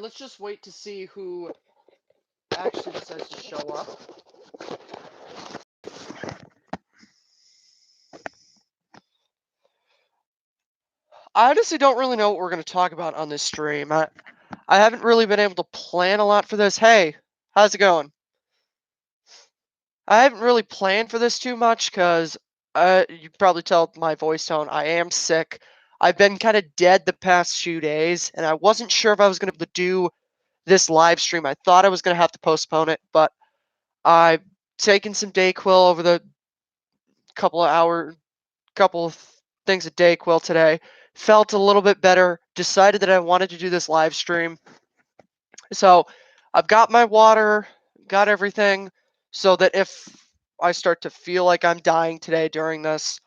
let's just wait to see who actually decides to show up. I honestly don't really know what we're going to talk about on this stream. I haven't really been able to plan a lot for this. Hey, how's it going? I haven't really planned for this too much because you can probably tell my voice tone. I am sick. I've been kind of dead the past few days, and I wasn't sure if I was going to be able to do this live stream. I thought I was going to have to postpone it, but I've taken some Dayquil over the couple of things a Dayquil today. Felt a little bit better. Decided that I wanted to do this live stream. So I've got my water, got everything, so that if I start to feel like I'm dying today during this,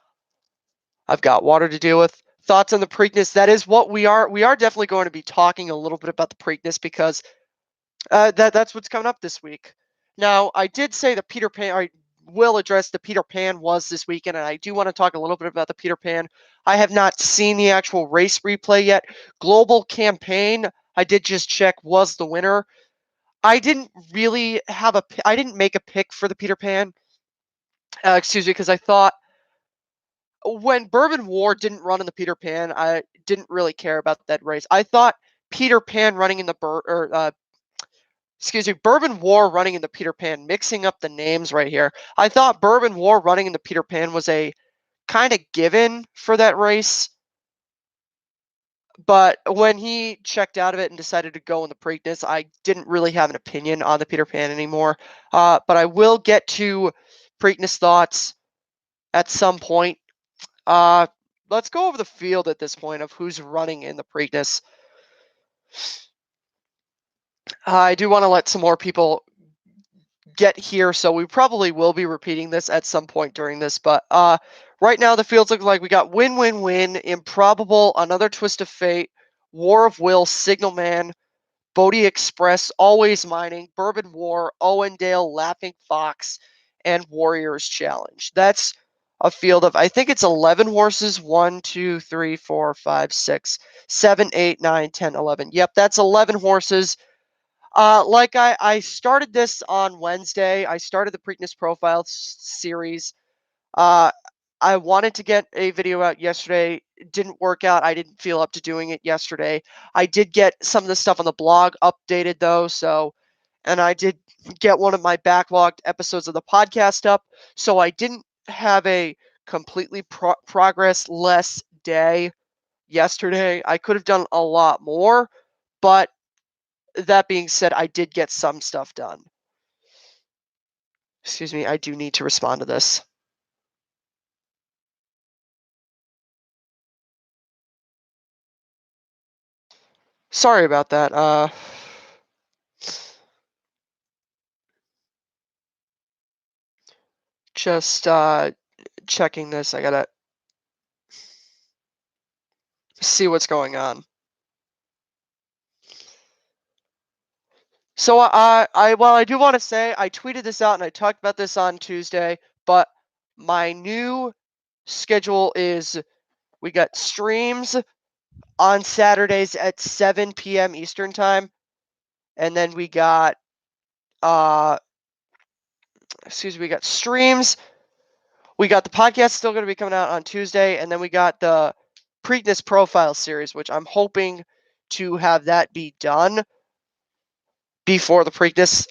I've got water to deal with. Thoughts on the Preakness? That is what we are. We are definitely going to be talking a little bit about the Preakness because that's what's coming up this week. Now, I did say that Peter Pan. I will address the Peter Pan was this weekend, and I do want to talk a little bit about the Peter Pan. I have not seen the actual race replay yet. Global Campaign, I did just check, was the winner. I didn't really have I didn't make a pick for the Peter Pan. Excuse me, because I thought when Bourbon War didn't run in the Peter Pan, I didn't really care about that race. I thought Peter Pan running in the Bourbon War running in the Peter Pan, mixing up the names right here. I thought Bourbon War running in the Peter Pan was a kind of given for that race. But when he checked out of it and decided to go in the Preakness, I didn't really have an opinion on the Peter Pan anymore. But I will get to Preakness thoughts at some point. Let's go over the field at this point of who's running in the Preakness. I do want to let some more people get here, so we probably will be repeating this at some point during this. But right now, the fields look like we got Win, Win, Win, Improbable, Another Twist of Fate, War of Will, Signal Man, Bodie Express, Always Mining, Bourbon War, Owendale, Laughing Fox, and Warriors Challenge. That's a field of, I think it's 11 horses. 1, 2, 3, 4, 5, 6, 7, 8, 9, 10, 11. Yep, that's 11 horses. Like I started this on Wednesday. I started the Preakness Profile series. Uh, I wanted to get a video out yesterday. It didn't work out. I didn't feel up to doing it yesterday. I did get some of the stuff on the blog updated though, and I did get one of my backlogged episodes of the podcast up. So I didn't have a completely progress-less day yesterday. I could have done a lot more, but that being said, I did get some stuff done. Excuse me, I do need to respond to this. Sorry about that. Just checking this. I gotta see what's going on. So well, I do want to say I tweeted this out and I talked about this on Tuesday, but my new schedule is we got streams on Saturdays at 7 p.m. Eastern time, and then we got we got streams. We got the podcast still going to be coming out on Tuesday, and then we got the Preakness Profile series, which I'm hoping to have that be done before the Preakness.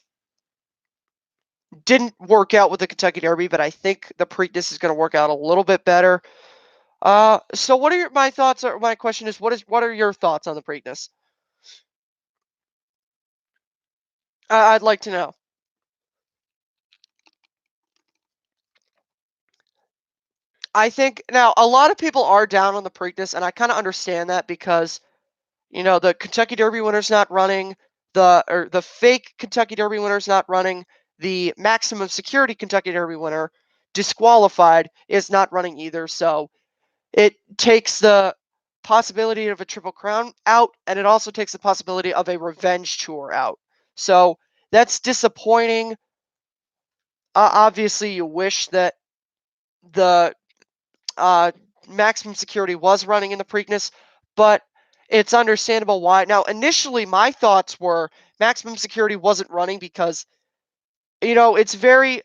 Didn't work out with the Kentucky Derby, but I think the Preakness is going to work out a little bit better. So what are my thoughts? Or my question is, what are your thoughts on the Preakness? I'd like to know. I think now a lot of people are down on the Preakness, and I kind of understand that because the Kentucky Derby winner's not running, the fake Kentucky Derby winner's not running, the maximum security Kentucky Derby winner disqualified is not running either. So it takes the possibility of a Triple Crown out, and it also takes the possibility of a revenge tour out. So that's disappointing. Obviously, you wish that the maximum security was running in the Preakness, but it's understandable why. Now, initially, my thoughts were Maximum Security wasn't running because, it's very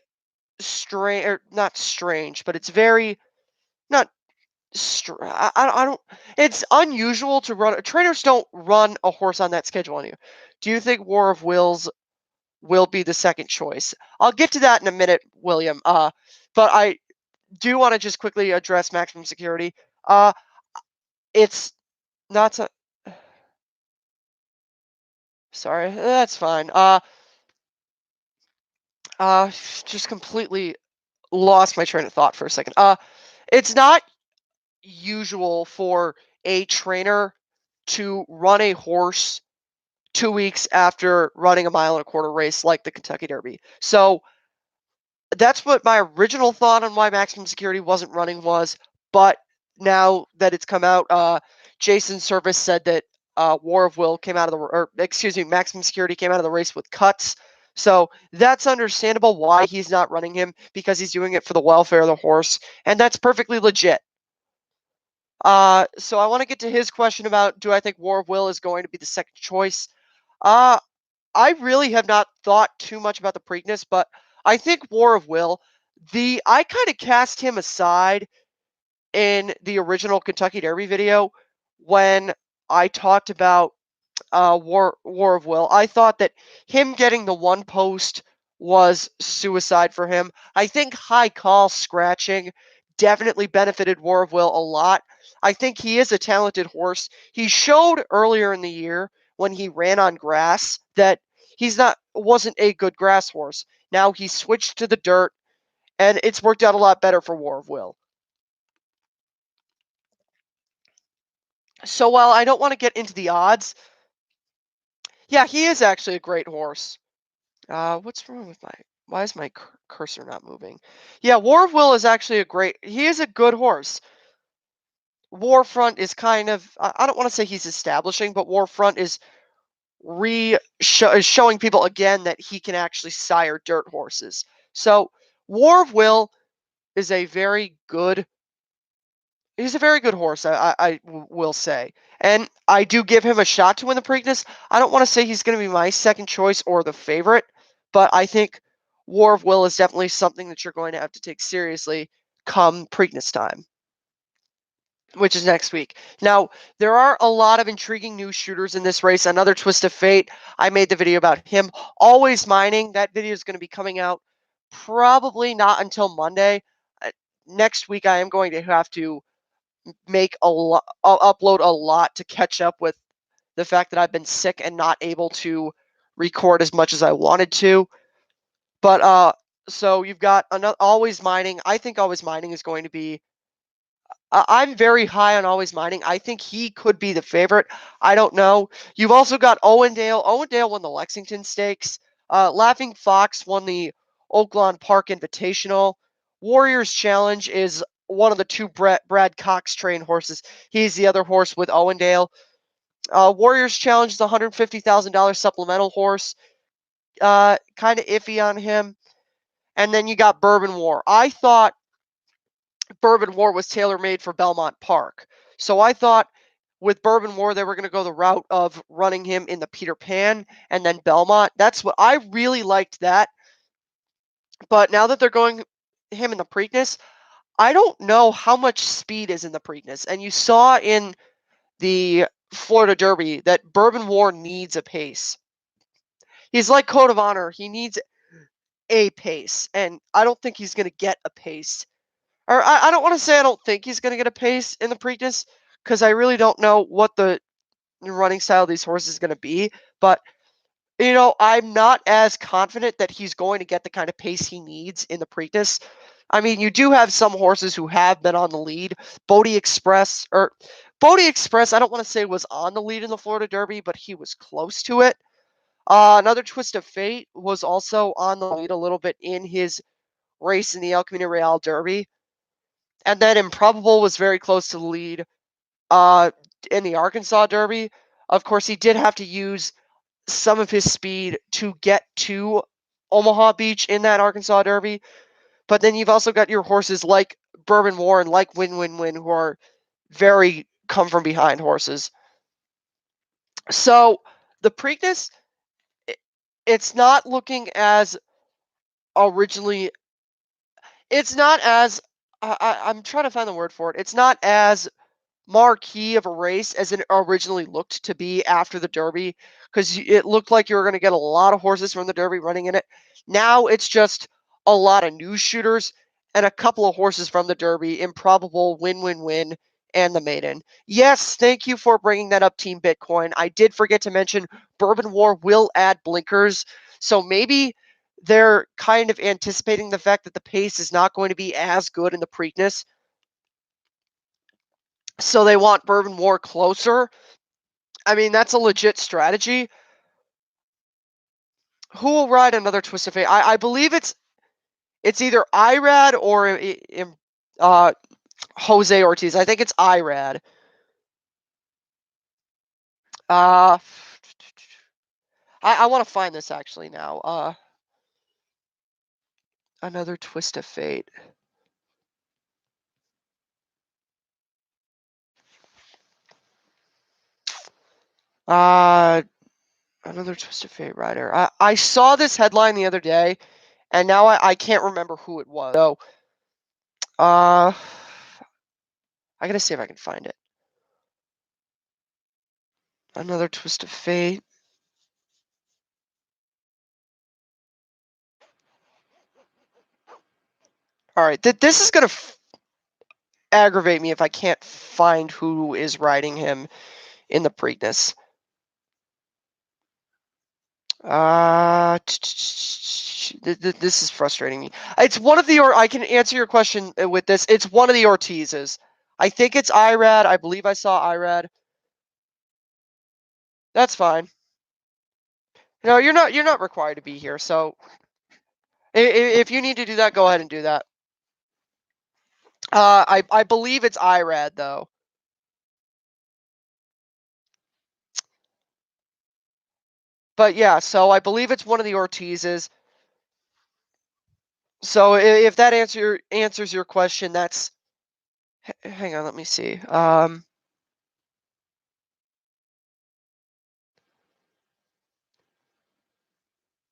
strange, or not strange, but it's very not I don't. It's unusual to run. Trainers don't run a horse on that schedule on you. Do you think War of Wills will be the second choice? I'll get to that in a minute, William. But I do want to just quickly address Maximum Security. Uh, it's not so. Sorry, that's fine. Uh, just completely lost my train of thought for a second. It's not usual for a trainer to run a horse 2 weeks after running a mile and a quarter race like the Kentucky Derby. So that's what my original thought on why Maximum Security wasn't running was. But now that it's come out, Jason Service said that War of Will came out of the, or excuse me, Maximum Security came out of the race with cuts. So that's understandable why he's not running him, because he's doing it for the welfare of the horse, and that's perfectly legit. So I want to get to his question about, do I think War of Will is going to be the second choice? Uh, I really have not thought too much about the Preakness, but I think War of Will, I kind of cast him aside in the original Kentucky Derby video when I talked about War of Will. I thought that him getting the one post was suicide for him. I think high call scratching definitely benefited War of Will a lot. I think he is a talented horse. He showed earlier in the year when he ran on grass that wasn't a good grass horse. Now he switched to the dirt, and it's worked out a lot better for War of Will. So while I don't want to get into the odds, yeah, he is actually a great horse. What's wrong with why is my cursor not moving? Yeah, War of Will is actually he is a good horse. Warfront is kind of, I don't want to say he's establishing, but Warfront is is showing people again that he can actually sire dirt horses. So War of Will is he's a very good horse, will say. And I do give him a shot to win the Preakness. I don't want to say he's going to be my second choice or the favorite, but I think War of Will is definitely something that you're going to have to take seriously come Preakness time, which is next week. Now, there are a lot of intriguing new shooters in this race. Another Twist of Fate. I made the video about him. Always Mining. That video is going to be coming out probably not until Monday. Next week, I am going to have to I'll upload a lot to catch up with the fact that I've been sick and not able to record as much as I wanted to. But so you've got another Always Mining. I think Always Mining is going to be. I'm very high on Always Mining. I think he could be the favorite. I don't know. You've also got Owendale. Owendale won the Lexington Stakes. Laughing Fox won the Oaklawn Park Invitational. Warriors Challenge is one of the two Brad Cox trained horses. He's the other horse with Owendale. Warriors Challenge is a $150,000 supplemental horse. Kind of iffy on him. And then you got Bourbon War. I thought Bourbon War was tailor made for Belmont Park. So I thought with Bourbon War, they were going to go the route of running him in the Peter Pan and then Belmont. That's what I really liked that. But now that they're going him in the Preakness, I don't know how much speed is in the Preakness. And you saw in the Florida Derby that Bourbon War needs a pace. He's like Code of Honor. He needs a pace. And I don't think he's going to get a pace. Or I don't want to say I don't think he's going to get a pace in the Preakness, because I really don't know what the running style of these horses is going to be. But, I'm not as confident that he's going to get the kind of pace he needs in the Preakness. I mean, you do have some horses who have been on the lead. Bodie Express, I don't want to say was on the lead in the Florida Derby, but he was close to it. Another Twist of Fate was also on the lead a little bit in his race in the El Camino Real Derby. And then Improbable was very close to the lead in the Arkansas Derby. Of course, he did have to use some of his speed to get to Omaha Beach in that Arkansas Derby. But then you've also got your horses like Bourbon War and like Win Win Win, who are very come from behind horses. So the Preakness, it's not looking as originally. It's not as I'm trying to find the word for it. It's not as marquee of a race as it originally looked to be after the Derby, because it looked like you were going to get a lot of horses from the Derby running in it. Now it's just a lot of news shooters and a couple of horses from the Derby, Improbable, Win Win Win, and the Maiden. Yes, thank you for bringing that up, Team Bitcoin. I did forget to mention Bourbon War will add blinkers, so maybe they're kind of anticipating the fact that the pace is not going to be as good in the Preakness, so they want Bourbon War closer. I mean, that's a legit strategy. Who will ride another Twist of Fate? I believe it's either Irad or uh, Jose Ortiz. I think it's Irad. Uh, I want to find this actually now. Another Twist of Fate. Uh, another Twist of Fate rider. I saw this headline the other day, and now I can't remember who it was. So, I gotta see if I can find it. Another Twist of Fate. All right, this is gonna aggravate me if I can't find who is riding him in the Preakness. This is frustrating me. It's one of the, or I can answer your question with this. It's one of the Ortizes. I think it's Irad. I believe I saw Irad. That's fine. No, you're not required to be here. So if you need to do that, go ahead and do that. I believe it's Irad though. But yeah, so I believe it's one of the Ortizes. So if that answers your question, that's. Hang on, let me see.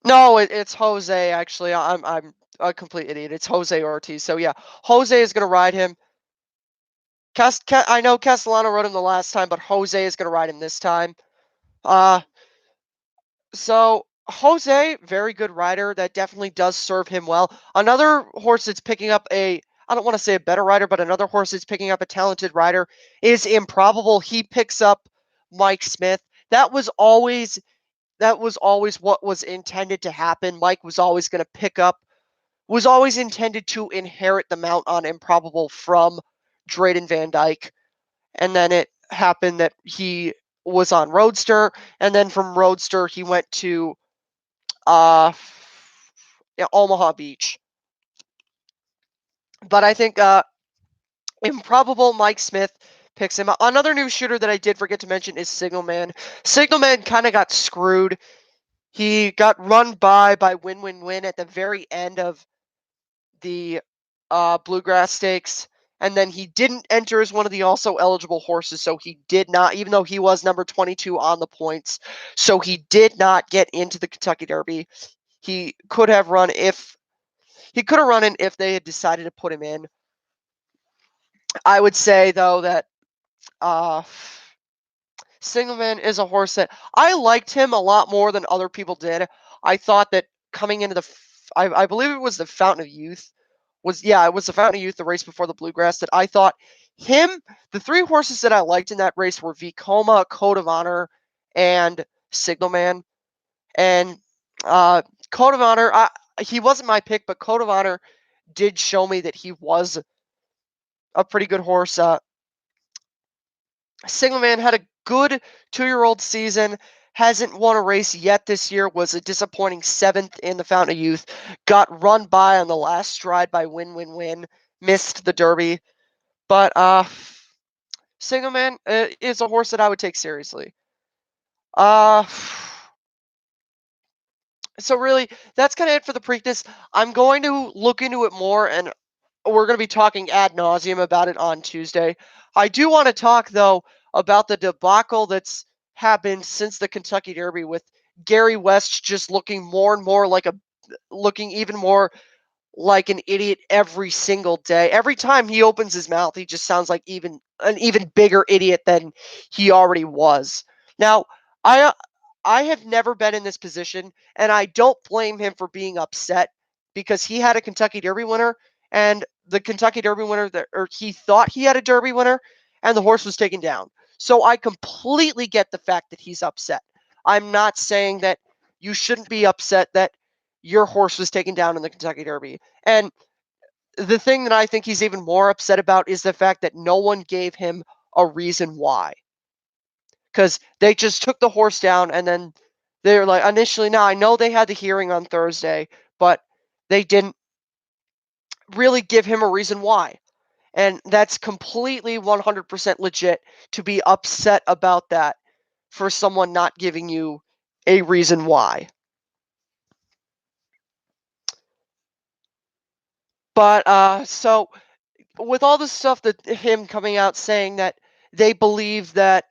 No, it's Jose. Actually, I'm a complete idiot. It's Jose Ortiz. So yeah, Jose is gonna ride him. I know Castellano rode him the last time, but Jose is gonna ride him this time. Uh, so Jose, very good rider. That definitely does serve him well. Another horse that's picking up I don't want to say a better rider, but another horse that's picking up a talented rider is Improbable. He picks up Mike Smith. That was always what was intended to happen. Mike was always going to was always intended to inherit the mount on Improbable from Drayden Van Dyke. And then it happened that he was on Roadster, and then from Roadster he went to yeah, Omaha Beach. But I think Improbable Mike Smith picks him up. Another new shooter that I did forget to mention is Signalman. Signalman kind of got screwed. He got run by Win Win Win at the very end of the Bluegrass Stakes, and then he didn't enter as one of the also eligible horses, so he did not, even though he was number 22 on the points, so he did not get into the Kentucky Derby. He could have run in if they had decided to put him in. I would say though that uh, Signalman is a horse that I liked him a lot more than other people did. I thought that coming into I believe it was the Fountain of Youth, it was the Fountain of Youth, the race before the Bluegrass, that I thought the three horses that I liked in that race were Vekoma, Code of Honor, and Signalman. And Code of Honor, he wasn't my pick, but Code of Honor did show me that he was a pretty good horse. Signalman had a good 2-year-old season. Hasn't won a race yet this year. Was a disappointing 7th in the Fountain of Youth. Got run by on the last stride by Win Win Win. Missed the Derby. But Signalman is a horse that I would take seriously. Uh, so really, that's kind of it for the Preakness. I'm going to look into it more, and we're going to be talking ad nauseum about it on Tuesday. I do want to talk though about the debacle that's happened since the Kentucky Derby, with Gary West just looking more and more like looking even more like an idiot every single day. Every time he opens his mouth, he just sounds like an even bigger idiot than he already was. Now, I I have never been in this position, and I don't blame him for being upset because he had a Kentucky Derby winner, and the Kentucky Derby winner that, or he thought he had a Derby winner, and the horse was taken down. So I completely get the fact that he's upset. I'm not saying that you shouldn't be upset that your horse was taken down in the Kentucky Derby. And the thing that I think he's even more upset about is the fact that no one gave him a reason why. Because they just took the horse down and then they're like, initially, now I know they had the hearing on Thursday, but they didn't really give him a reason why. And that's completely 100% legit to be upset about that for someone not giving you a reason why. But so with all this stuff, that him coming out saying that they believe that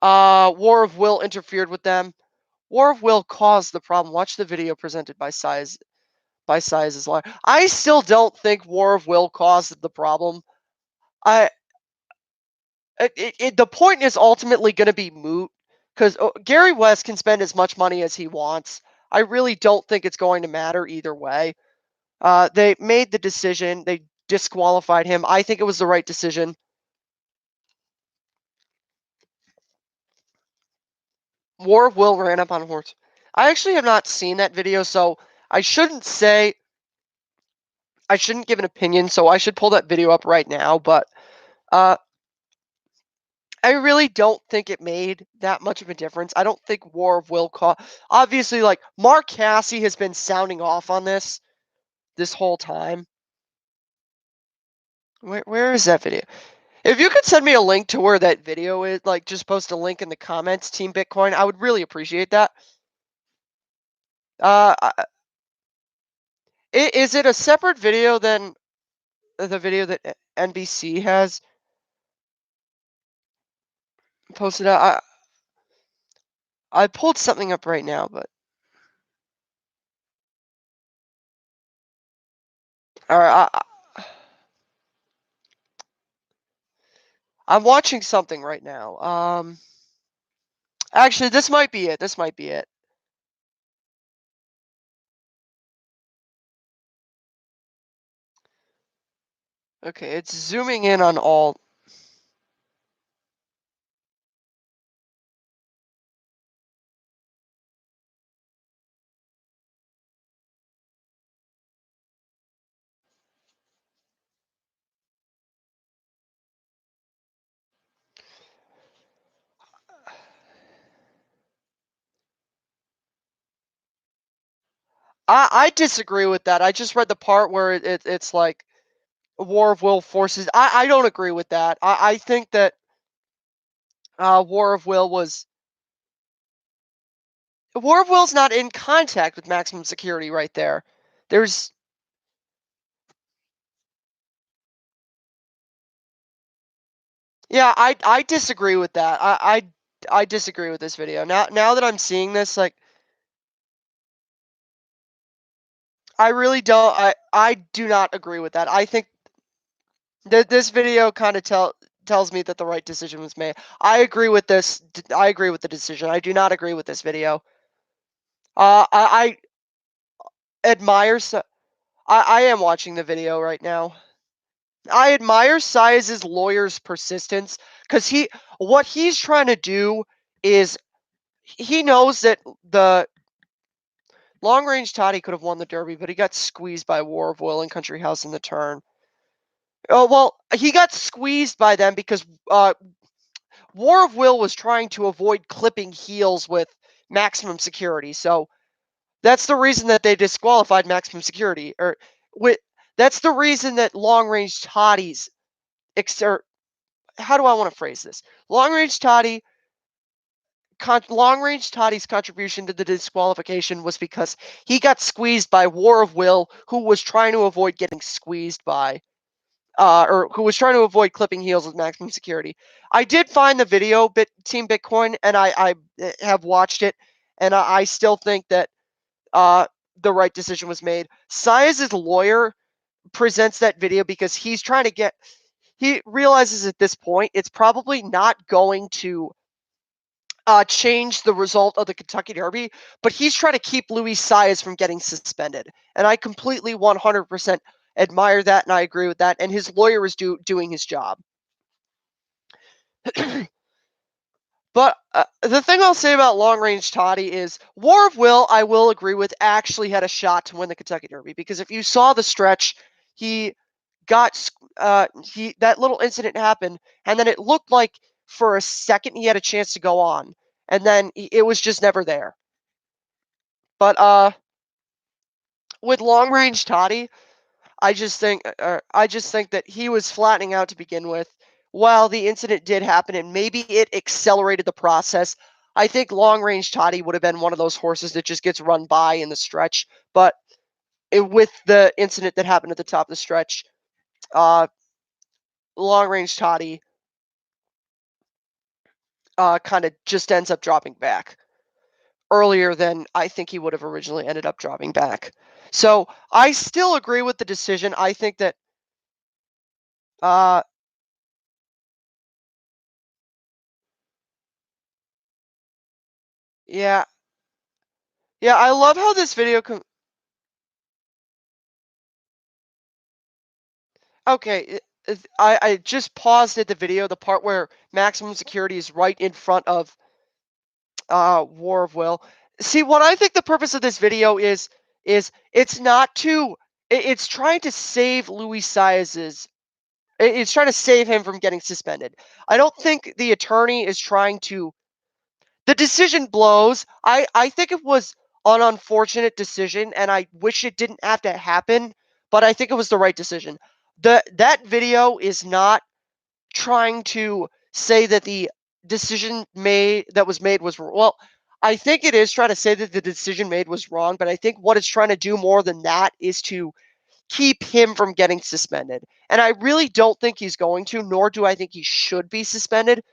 War of Will interfered with them. War of Will caused the problem. Watch the video presented by Size's Liar. I still don't think War of Will caused the problem. I the point is ultimately going to be moot because Gary West can spend as much money as he wants. I really don't think it's going to matter either way. They made the decision. They disqualified him. I think it was the right decision. War of Will ran up on a horse. I actually have not seen that video, so I shouldn't say, I shouldn't give an opinion, so I should pull that video up right now, but uh, I really don't think it made that much of a difference. I don't think War of Will obviously, like, Mark Casse has been sounding off on this whole time. Where is that video? If you could send me a link to where that video is, like, just post a link in the comments, Team Bitcoin, I would really appreciate that. Uh, is it a separate video than the video that NBC has posted out? I pulled something up right now, but all right, I'm watching something right now. Actually, this might be it. This might be it. Okay, it's zooming in on all. I disagree with that. I just read the part where it's like War of Will forces. I don't agree with that. I think that War of Will's not in contact with maximum security right there. There's Yeah, I disagree with that. I disagree with this video. Now that I'm seeing this, like, I really don't. I do not agree with that. I think that this video kind of tells me that the right decision was made. I agree with this. I agree with the decision. I do not agree with this video. I admire. I am watching the video right now. I admire Size's lawyer's persistence because what he's trying to do is he knows that the Long Range Toddy could have won the Derby, but he got squeezed by War of Will and Country House in the turn. Oh, well, he got squeezed by them because War of Will was trying to avoid clipping heels with maximum security. So that's the reason that they disqualified maximum security. That's the reason that Long Range Toddy's how do I want to phrase this? Long Range Toddy Long Range Toddy's contribution to the disqualification was because he got squeezed by War of Will, who was trying to avoid getting squeezed by or who was trying to avoid clipping heels with maximum security. I did find the video, Team Bitcoin, and I have watched it, and I still think that uh, the right decision was made. Saez's lawyer presents that video because he's trying to get. He realizes at this point it's probably not going to change the result of the Kentucky Derby, but he's trying to keep Luis Saez from getting suspended. And I completely 100% admire that, and I agree with that. And his lawyer is doing his job. But the thing I'll say about Long Range Toddy is War of Will, I will agree with, actually had a shot to win the Kentucky Derby. Because if you saw the stretch, he got that little incident happened, and then it looked like for a second he had a chance to go on, and then it was just never there. But with Long Range Toddy, I just think that he was flattening out to begin with. While the incident did happen and maybe it accelerated the process, I think Long Range Toddy would have been one of those horses that just gets run by in the stretch. But with the incident that happened at the top of the stretch, Long Range Toddy kind of just ends up dropping back earlier than I think he would have originally ended up dropping back. So I still agree with the decision. I think that uh, yeah, yeah, I love how this video. Okay, I just paused at the video, the part where maximum security is right in front of War of Will. See, what I think the purpose of this video is it's not to it's trying to save Luis Saez's it's trying to save him from getting suspended. I don't think the attorney is trying to. The decision blows. I think it was an unfortunate decision, and I wish it didn't have to happen, but I think it was the right decision. That video is not trying to say that the decision made was well. I think it is trying to say that the decision made was wrong, but I think what it's trying to do more than that is to keep him from getting suspended. And I really don't think he's going to, nor do I think he should be suspended.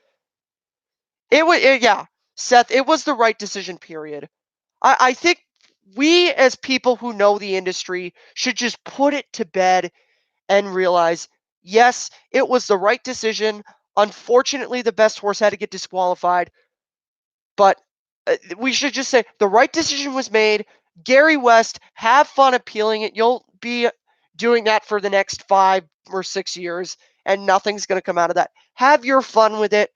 Yeah, Seth, it was the right decision, period. I think we, as people who know the industry, should just put it to bed and realize, yes, it was the right decision. Unfortunately, the best horse had to get disqualified, but we should just say the right decision was made. Gary West, have fun appealing it. You'll be doing that for the next 5 or 6 years, and nothing's going to come out of that. Have your fun with it.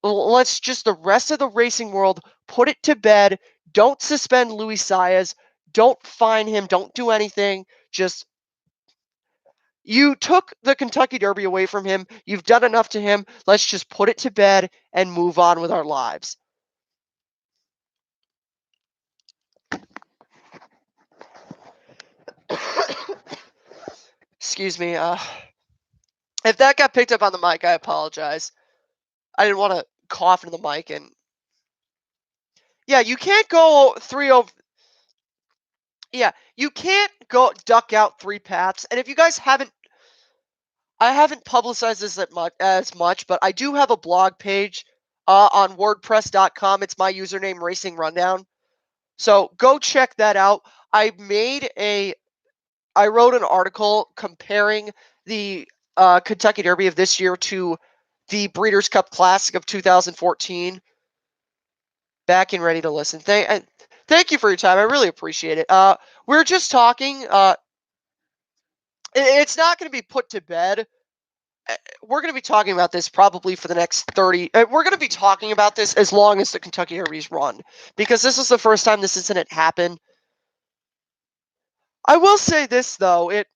Let's just the rest of the racing world put it to bed. Don't suspend Luis Saez. Don't fine him. Don't do anything. Just you took the Kentucky Derby away from him. You've done enough to him. Let's just put it to bed and move on with our lives. Excuse me. If that got picked up on the mic, I apologize. I didn't want to cough into the mic. And yeah, you can't go 3-0. Yeah, you can't go duck out 3 paths. And if you guys haven't, I haven't publicized this as much, but I do have a blog page on WordPress.com. It's my username, Racing Rundown. So go check that out. I wrote an article comparing the Kentucky Derby of this year to the Breeders' Cup Classic of 2014. Back and ready to listen. Thank you for your time. I really appreciate it. We're just talking. It's not going to be put to bed. We're going to be talking about this probably for the next 30. We're going to be talking about this as long as the Kentucky Derby's run, because this is the first time this incident happened. I will say this, though. It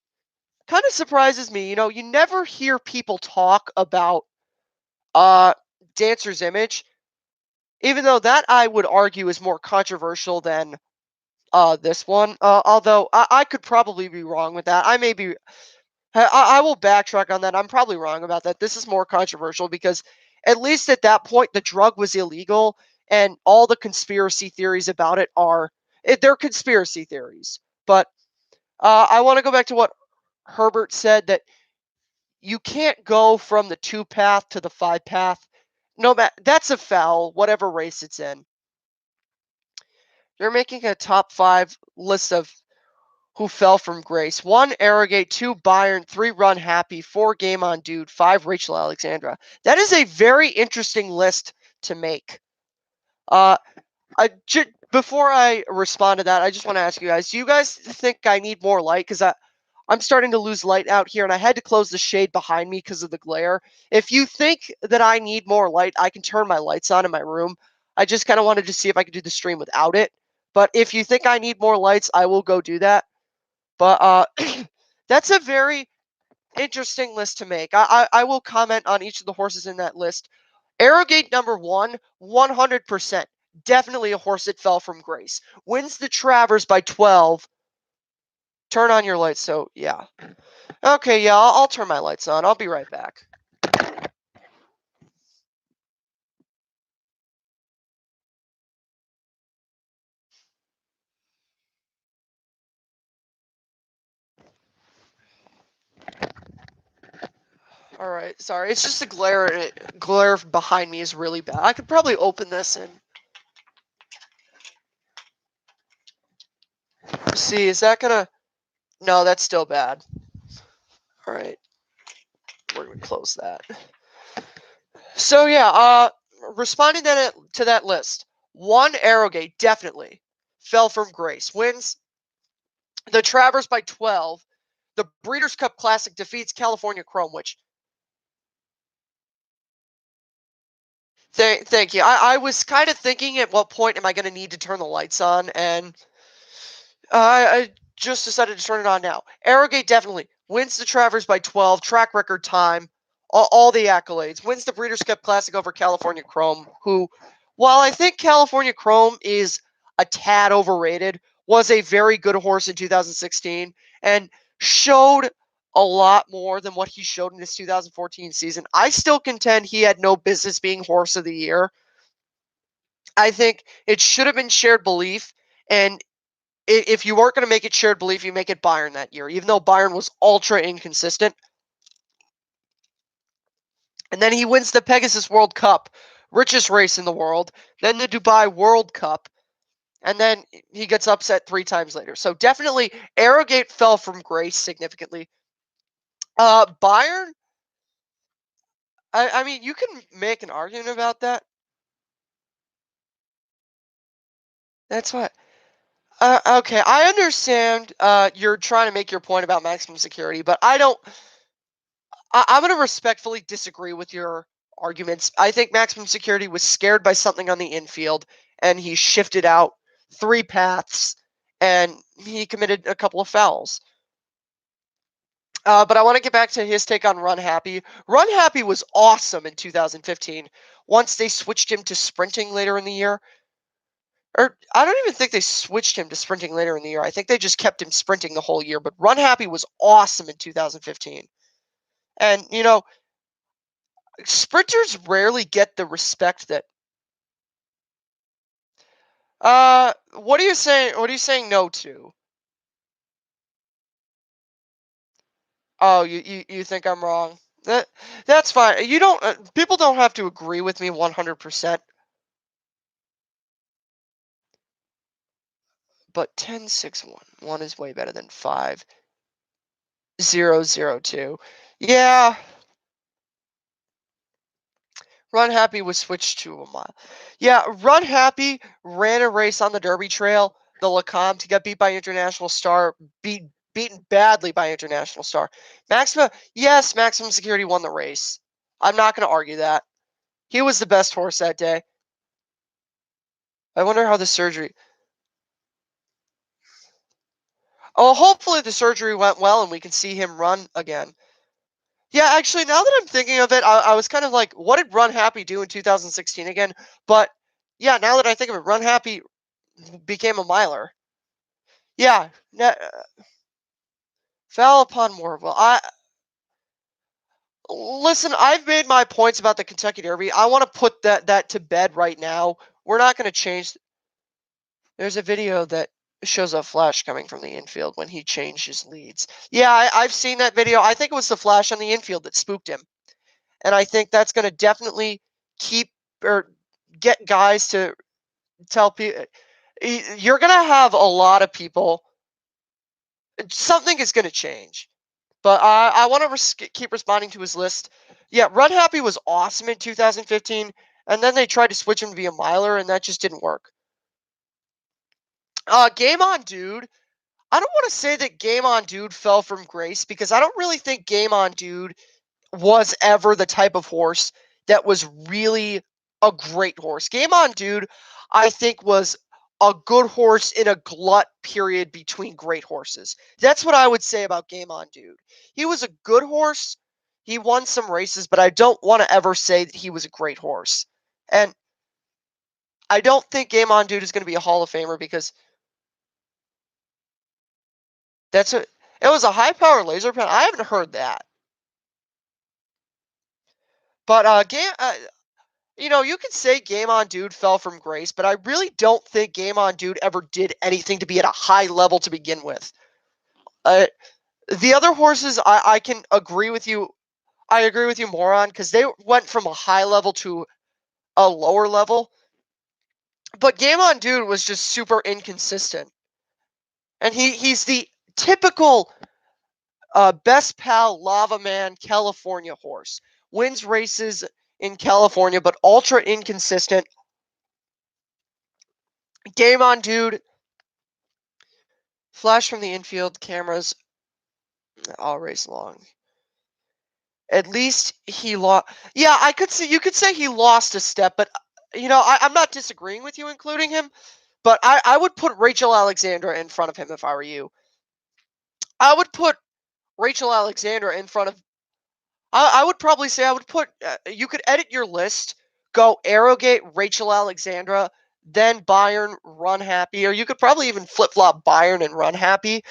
kind of surprises me. You never hear people talk about Dancer's Image, even though that I would argue is more controversial than this one. Although I could probably be wrong with that. I will backtrack on that. I'm probably wrong about that. This is more controversial because at least at that point the drug was illegal, and all the conspiracy theories about it they're conspiracy theories. But I want to go back to what Herbert said, that you can't go from the 2 path to the 5 path. No matter that's a foul, whatever race it's in. You're making a top 5 list of who fell from grace. 1 Arrogate, 2 Bayern, 3 Run Happy, 4 Game On Dude, 5 Rachel Alexandra. That is a very interesting list to make. Before I respond to that, I just want to ask you guys: do you guys think I need more light? Because I'm starting to lose light out here, and I had to close the shade behind me because of the glare. If you think that I need more light, I can turn my lights on in my room. I just kind of wanted to see if I could do the stream without it. But if you think I need more lights, I will go do that. But that's a very interesting list to make. I will comment on each of the horses in that list. Arrogate number 1, 100%. Definitely a horse that fell from grace. Wins the Travers by 12. Turn on your lights. So, yeah. Okay, yeah, I'll turn my lights on. I'll be right back. All right, sorry. It's just the glare. Glare behind me is really bad. I could probably open this and see. Is that gonna? No, that's still bad. All right, we're gonna close that. So yeah, responding to that list, 1 Arrogate definitely fell from grace. Wins the Travers by 12. The Breeders' Cup Classic defeats California Chrome, which thank you. I was kind of thinking at what point am I going to need to turn the lights on, and I just decided to turn it on now. Arrogate definitely wins the Travers by 12, track record time, all the accolades. Wins the Breeders' Cup Classic over California Chrome, who, while I think California Chrome is a tad overrated, was a very good horse in 2016 and showed a lot more than what he showed in his 2014 season. I still contend he had no business being horse of the year. I think it should have been shared belief, and if you weren't going to make it shared belief, you make it Bayern that year, even though Bayern was ultra inconsistent. And then he wins the Pegasus World Cup, richest race in the world, then the Dubai World Cup, and then he gets upset 3 times later. So definitely, Arrogate fell from grace significantly. Bayern, I mean, you can make an argument about that. That's what. Okay, I understand you're trying to make your point about maximum security, but I don't. I'm going to respectfully disagree with your arguments. I think maximum security was scared by something on the infield, and he shifted out 3 paths, and he committed a couple of fouls. But I want to get back to his take on Run Happy. Run Happy was awesome in 2015 once they switched him to sprinting later in the year. Or I don't even think they switched him to sprinting later in the year. I think they just kept him sprinting the whole year. But Run Happy was awesome in 2015. And, sprinters rarely get the respect that. What are you saying? What are you saying no to? Oh, you think I'm wrong? That's fine. You don't. People don't have to agree with me 100%. But 10-6-1 is way better than 5-0-0-2. Yeah. Run Happy was switched to a mile. Yeah, Run Happy ran a race on the Derby Trail, the Lecomte. He got beat by International Star, beaten badly by International Star. Yes, Maximum Security won the race. I'm not going to argue that. He was the best horse that day. I wonder how the surgery. Oh, hopefully the surgery went well and we can see him run again. Yeah, actually, now that I'm thinking of it, I was kind of like, what did Run Happy do in 2016 again? But yeah, now that I think of it, Run Happy became a miler. Yeah, fell upon Warville. Listen. I've made my points about the Kentucky Derby. I want to put that to bed right now. We're not going to change. There's a video that shows a flash coming from the infield when he changed his leads. Yeah, I've seen that video. I think it was the flash on the infield that spooked him. And I think that's going to definitely keep or get guys to tell people. You're going to have a lot of people. Something is going to change. But I want to keep responding to his list. Yeah, Run Happy was awesome in 2015, and then they tried to switch him to be a miler, and that just didn't work. Game On Dude. I don't want to say that Game On Dude fell from grace because I don't really think Game On Dude was ever the type of horse that was really a great horse. Game On Dude, I think, was a good horse in a glut period between great horses. That's what I would say about Game On Dude. He was a good horse. He won some races, but I don't want to ever say that he was a great horse. And I don't think Game On Dude is going to be a Hall of Famer because it was a high power laser pen. I haven't heard that. But you could say Game On Dude fell from grace, but I really don't think Game On Dude ever did anything to be at a high level to begin with. The other horses, I can agree with you. I agree with you more on because they went from a high level to a lower level. But Game On Dude was just super inconsistent, and he's the typical best pal lava man California horse. Wins races in California, but ultra inconsistent. Game On Dude. Flash from the infield cameras all race long. At least he lost. Yeah, I could say you could say he lost a step, but I'm not disagreeing with you including him, but I would put Rachel Alexandra in front of him if I were you. I would put Rachel Alexandra in front of. I would probably say I would put. You could edit your list. Go Arrogate, Rachel Alexandra, then Bayern, Run Happy, or you could probably even flip flop Bayern and Run Happy.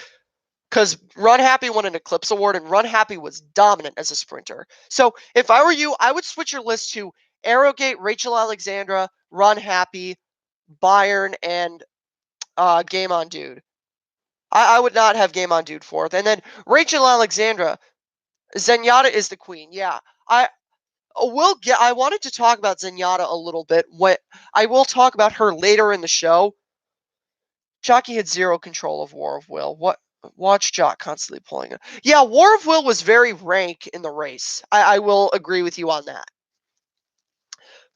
Because Run Happy won an Eclipse Award, and Run Happy was dominant as a sprinter. So if I were you, I would switch your list to Arrogate, Rachel Alexandra, Run Happy, Bayern, and Game On Dude. I would not have Game On Dude fourth. And then Rachel Alexandra, Zenyatta is the queen. Yeah, I wanted to talk about Zenyatta a little bit. I will talk about her later in the show. Jockey had zero control of War of Will. Watch Jock constantly pulling it. Yeah, War of Will was very rank in the race. I will agree with you on that.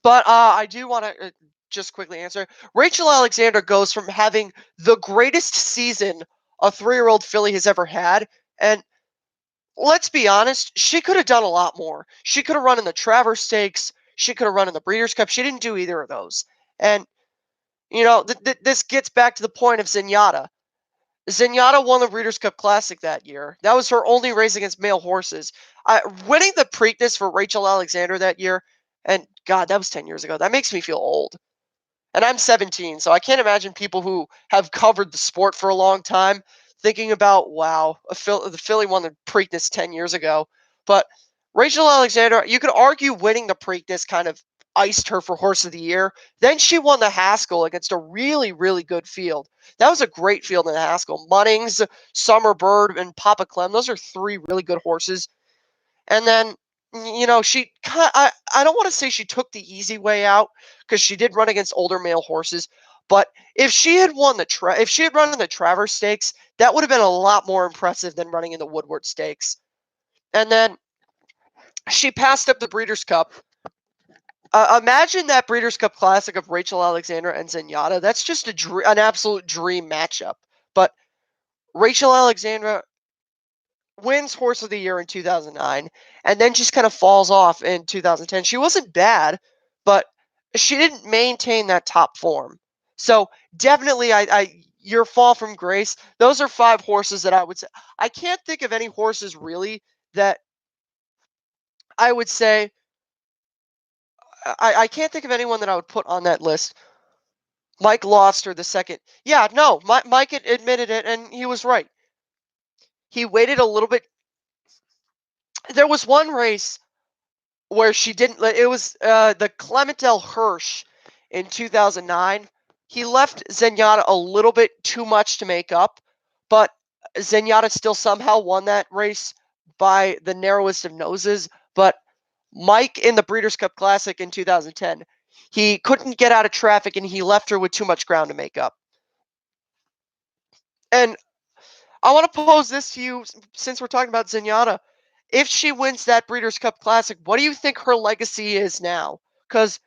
But I do want to just quickly answer. Rachel Alexander goes from having the greatest season a 3-year-old filly has ever had, and let's be honest, she could have done a lot more. She could have run in the Travers Stakes. She could have run in the Breeders' Cup. She didn't do either of those. And this gets back to the point of Zenyatta. Zenyatta won the Breeders' Cup Classic that year. That was her only race against male horses. Winning the Preakness for Rachel Alexander that year, and God, that was 10 years ago. That makes me feel old. And I'm 17, so I can't imagine people who have covered the sport for a long time thinking about, wow, the filly won the Preakness 10 years ago. But Rachel Alexander, you could argue winning the Preakness kind of iced her for Horse of the Year. Then she won the Haskell against a really, really good field. That was a great field in the Haskell. Munnings, Summer Bird, and Papa Clem. Those are 3 really good horses. And then, I don't want to say she took the easy way out because she did run against older male horses. But if she had run in the Travers Stakes, that would have been a lot more impressive than running in the Woodward Stakes. And then she passed up the Breeders' Cup. Imagine that Breeders' Cup Classic of Rachel Alexander and Zenyatta. That's just an absolute dream matchup. But Rachel Alexandra wins Horse of the Year in 2009, and then just kind of falls off in 2010. She wasn't bad, but she didn't maintain that top form. So definitely, your fall from grace. Those are 5 horses that I would say. I can't think of any horses really that I would say. I can't think of anyone that I would put on that list. Mike Loster the second. Yeah, no, Mike admitted it, and he was right. He waited a little bit. There was one race where she didn't. It was the Clementel Hirsch in 2009. he left Zenyatta a little bit too much to make up, but Zenyatta still somehow won that race by the narrowest of noses. But Mike in the Breeders' Cup Classic in 2010, he couldn't get out of traffic and he left her with too much ground to make up. And I want to pose this to you since we're talking about Zenyatta. If she wins that Breeders' Cup Classic, what do you think her legacy is now? Because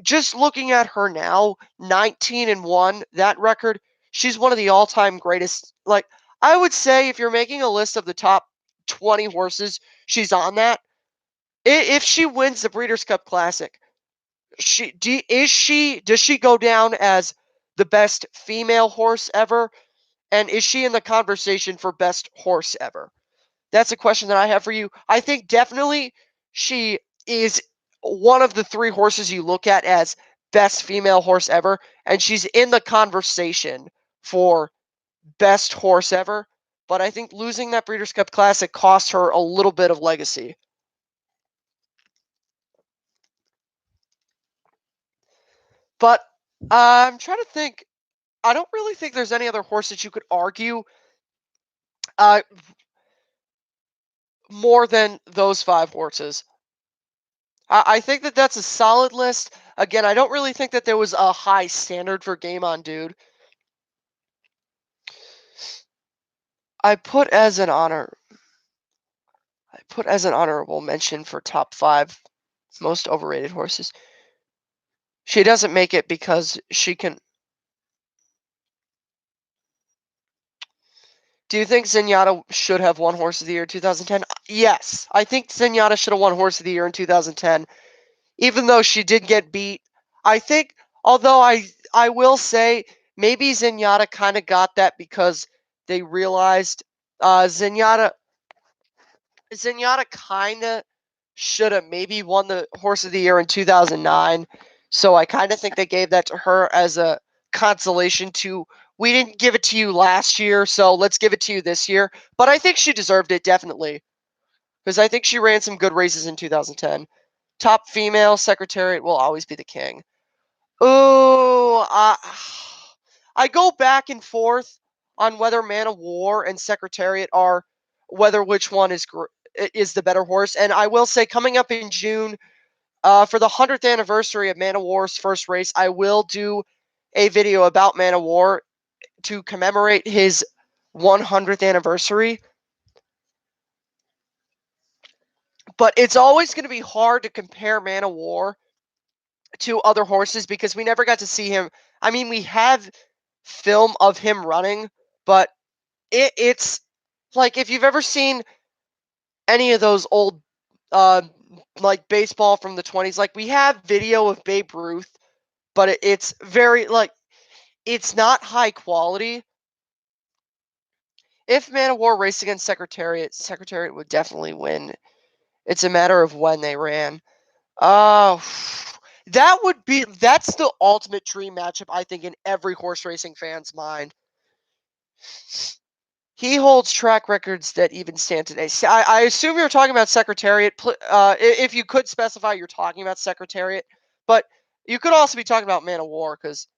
just looking at her now, 19-1, that record, she's one of the all-time greatest. Like, I would say if you're making a list of the top 20 horses, she's on that. If she wins the Breeders' Cup Classic, does she go down as the best female horse ever? And is she in the conversation for best horse ever? That's a question that I have for you. I think definitely she is one of the three horses you look at as best female horse ever, and she's in the conversation for best horse ever. But I think losing that Breeders' Cup Classic cost her a little bit of legacy. But I'm trying to think. I don't really think there's any other horse that you could argue uh, more than those five horses. I think that that's a solid list. Again, I don't really think that there was a high standard for Game On Dude. I put as an honor. I put as an honorable mention for top 5 most overrated horses. She doesn't make it because she can. Do you think Zenyatta should have won Horse of the Year in 2010? Yes, I think Zenyatta should have won Horse of the Year in 2010, even though she did get beat. I think, although I will say maybe Zenyatta kind of got that because they realized Zenyatta kind of should have maybe won the Horse of the Year in 2009. So I kind of think they gave that to her as a consolation to, we didn't give it to you last year, so let's give it to you this year. But I think she deserved it, definitely. Because I think she ran some good races in 2010. Top female, Secretariat will always be the king. Ooh, I go back and forth on whether Man of War and Secretariat are, whether which one is the better horse. And I will say, coming up in June, for the 100th anniversary of Man of War's first race, I will do a video about Man of War to commemorate his 100th anniversary. But it's always going to be hard to compare Man of War to other horses because we never got to see him. I mean, we have film of him running, but it's like if you've ever seen any of those old uh, like baseball from the 20s, like we have video of Babe Ruth, but it's very like it's not high quality. If Man of War raced against Secretariat, Secretariat would definitely win. It's a matter of when they ran. Oh, that's the ultimate dream matchup, I think, in every horse racing fan's mind. He holds track records that even stand today. I assume you're talking about Secretariat. If you could specify, you're talking about Secretariat, but you could also be talking about Man of War, because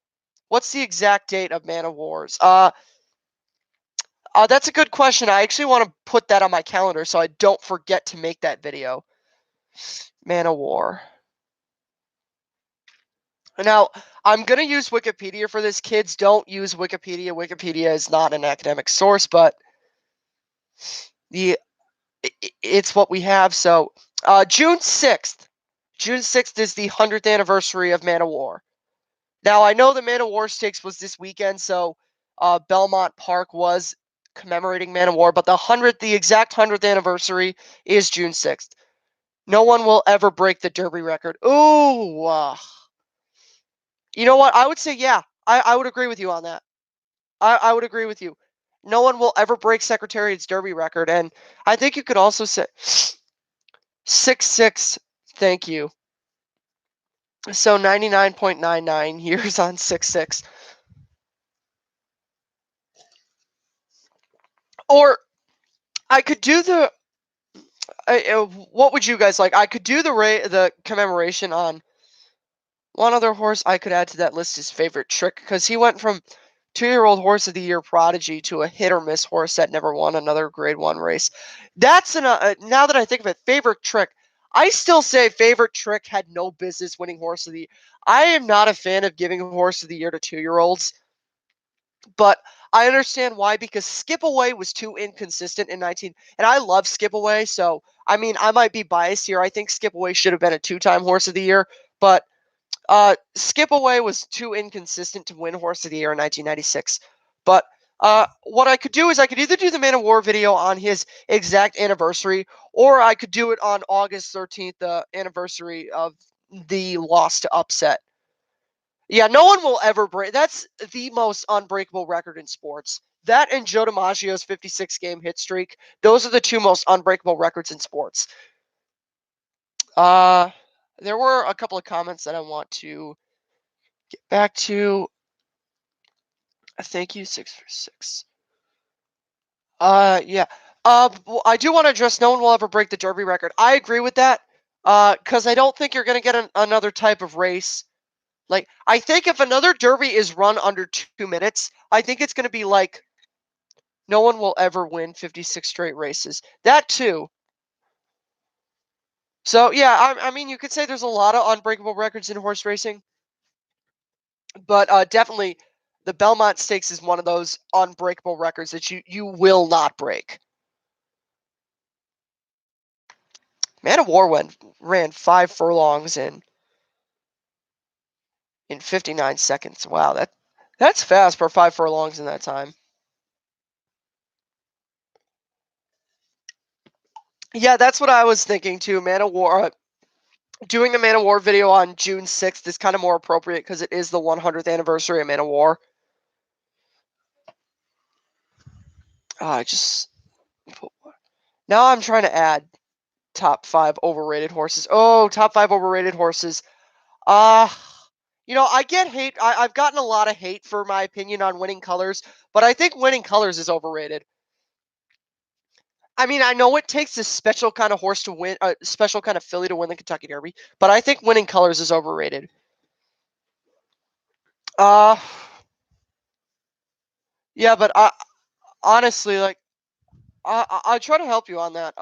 what's the exact date of Man of Wars? That's a good question. I actually want to put that on my calendar so I don't forget to make that video. Man of War. Now, I'm going to use Wikipedia for this. Kids, don't use Wikipedia. Wikipedia is not an academic source, but it's what we have. So, June 6th. June 6th is the 100th anniversary of Man of War. Now, I know the Man of War Stakes was this weekend, so Belmont Park was commemorating Man of War, but the exact 100th anniversary is June 6th. No one will ever break the Derby record. Ooh. You know what? I would say, yeah, I would agree with you on that. I would agree with you. No one will ever break Secretariat's Derby record. And I think you could also say 6-6, thank you. So 99.99 years on 6-6. Or I could do the. What would you guys like? I could do the commemoration on One other horse I could add to that list is Favorite Trick because he went from 2-year-old horse of the year prodigy to a hit or miss horse that never won another Grade One race. That's now that I think of it, Favorite Trick. I still say Favorite Trick had no business winning horse of the year. I am not a fan of giving horse of the year to 2-year-olds, but I understand why because Skip Away was too inconsistent in 19, and I love Skip Away, so I mean I might be biased here. I think Skip Away should have been a two-time horse of the year, but Skip Away was too inconsistent to win Horse of the Year in 1996. But what I could do is I could either do the Man of War video on his exact anniversary, or I could do it on August 13th, the anniversary of the loss to Upset. Yeah, no one will ever break. That's the most unbreakable record in sports. That and Joe DiMaggio's 56 game hit streak. Those are the two most unbreakable records in sports. Uh, there were a couple of comments that I want to get back to. Thank you, 6 for 6. Yeah. I do want to address no one will ever break the Derby record. I agree with that. Because I don't think you're going to get another type of race. Like, I think if another Derby is run under 2 minutes, I think it's going to be like no one will ever win 56 straight races. That too. So yeah, I mean, you could say there's a lot of unbreakable records in horse racing, but definitely the Belmont Stakes is one of those unbreakable records that you will not break. Man of War ran 5 furlongs in 59 seconds. Wow, that's fast for 5 furlongs in that time. Yeah, that's what I was thinking too. Man of War, doing the Man of War video on June 6th is kind of more appropriate because it is the 100th anniversary of Man of War. Just now I'm trying to add top 5 overrated horses. Oh, top 5 overrated horses. Uh, I get hate. I've gotten a lot of hate for my opinion on Winning Colors, but I think Winning Colors is overrated. I mean, I know it takes a special kind of horse to win, a special kind of filly to win the Kentucky Derby, but I think Winning Colors is overrated. Uh, yeah, but honestly, like, I try to help you on that.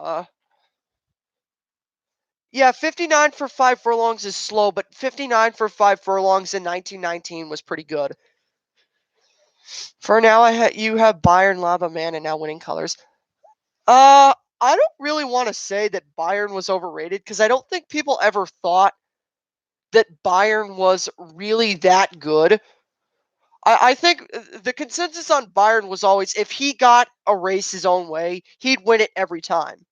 Yeah, 59 for 5 furlongs is slow, but 59 for 5 furlongs in 1919 was pretty good. For now, you have Bayern Lava Man and now Winning Colors. I don't really want to say that Bayern was overrated because I don't think people ever thought that Bayern was really that good. I think the consensus on Bayern was always if he got a race his own way, he'd win it every time.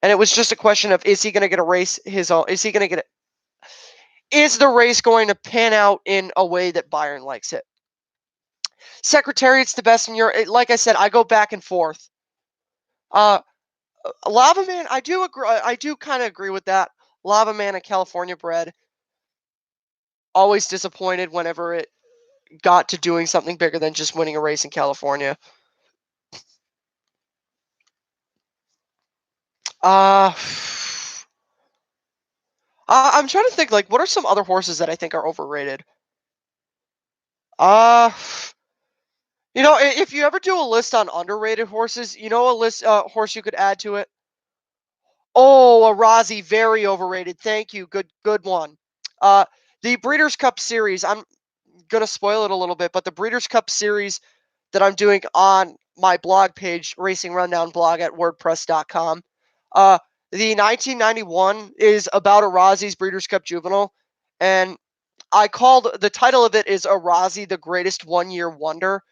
And it was just a question of is he going to get a race his own? Is he going to get it? Is the race going to pan out in a way that Bayern likes it? Secretariat's the best in Europe. Like I said, I go back and forth. Uh, Lava Man, I do agree. I do kind of agree with that. Lava Man, a California bred, always disappointed whenever it got to doing something bigger than just winning a race in California. Uh, I'm trying to think, like, what are some other horses that I think are overrated? Uh, if you ever do a list on underrated horses, a list horse you could add to it. Oh, a Rossi, very overrated. Thank you. Good one. Uh, the Breeders' Cup Series. I'm gonna spoil it a little bit, but the Breeders' Cup Series that I'm doing on my blog page, Racing Rundown blog at WordPress.com. Uh, the 1991 is about a Rossi's Breeders' Cup Juvenile, and I called the title of it is A Rossi, the Greatest One-Year Wonder,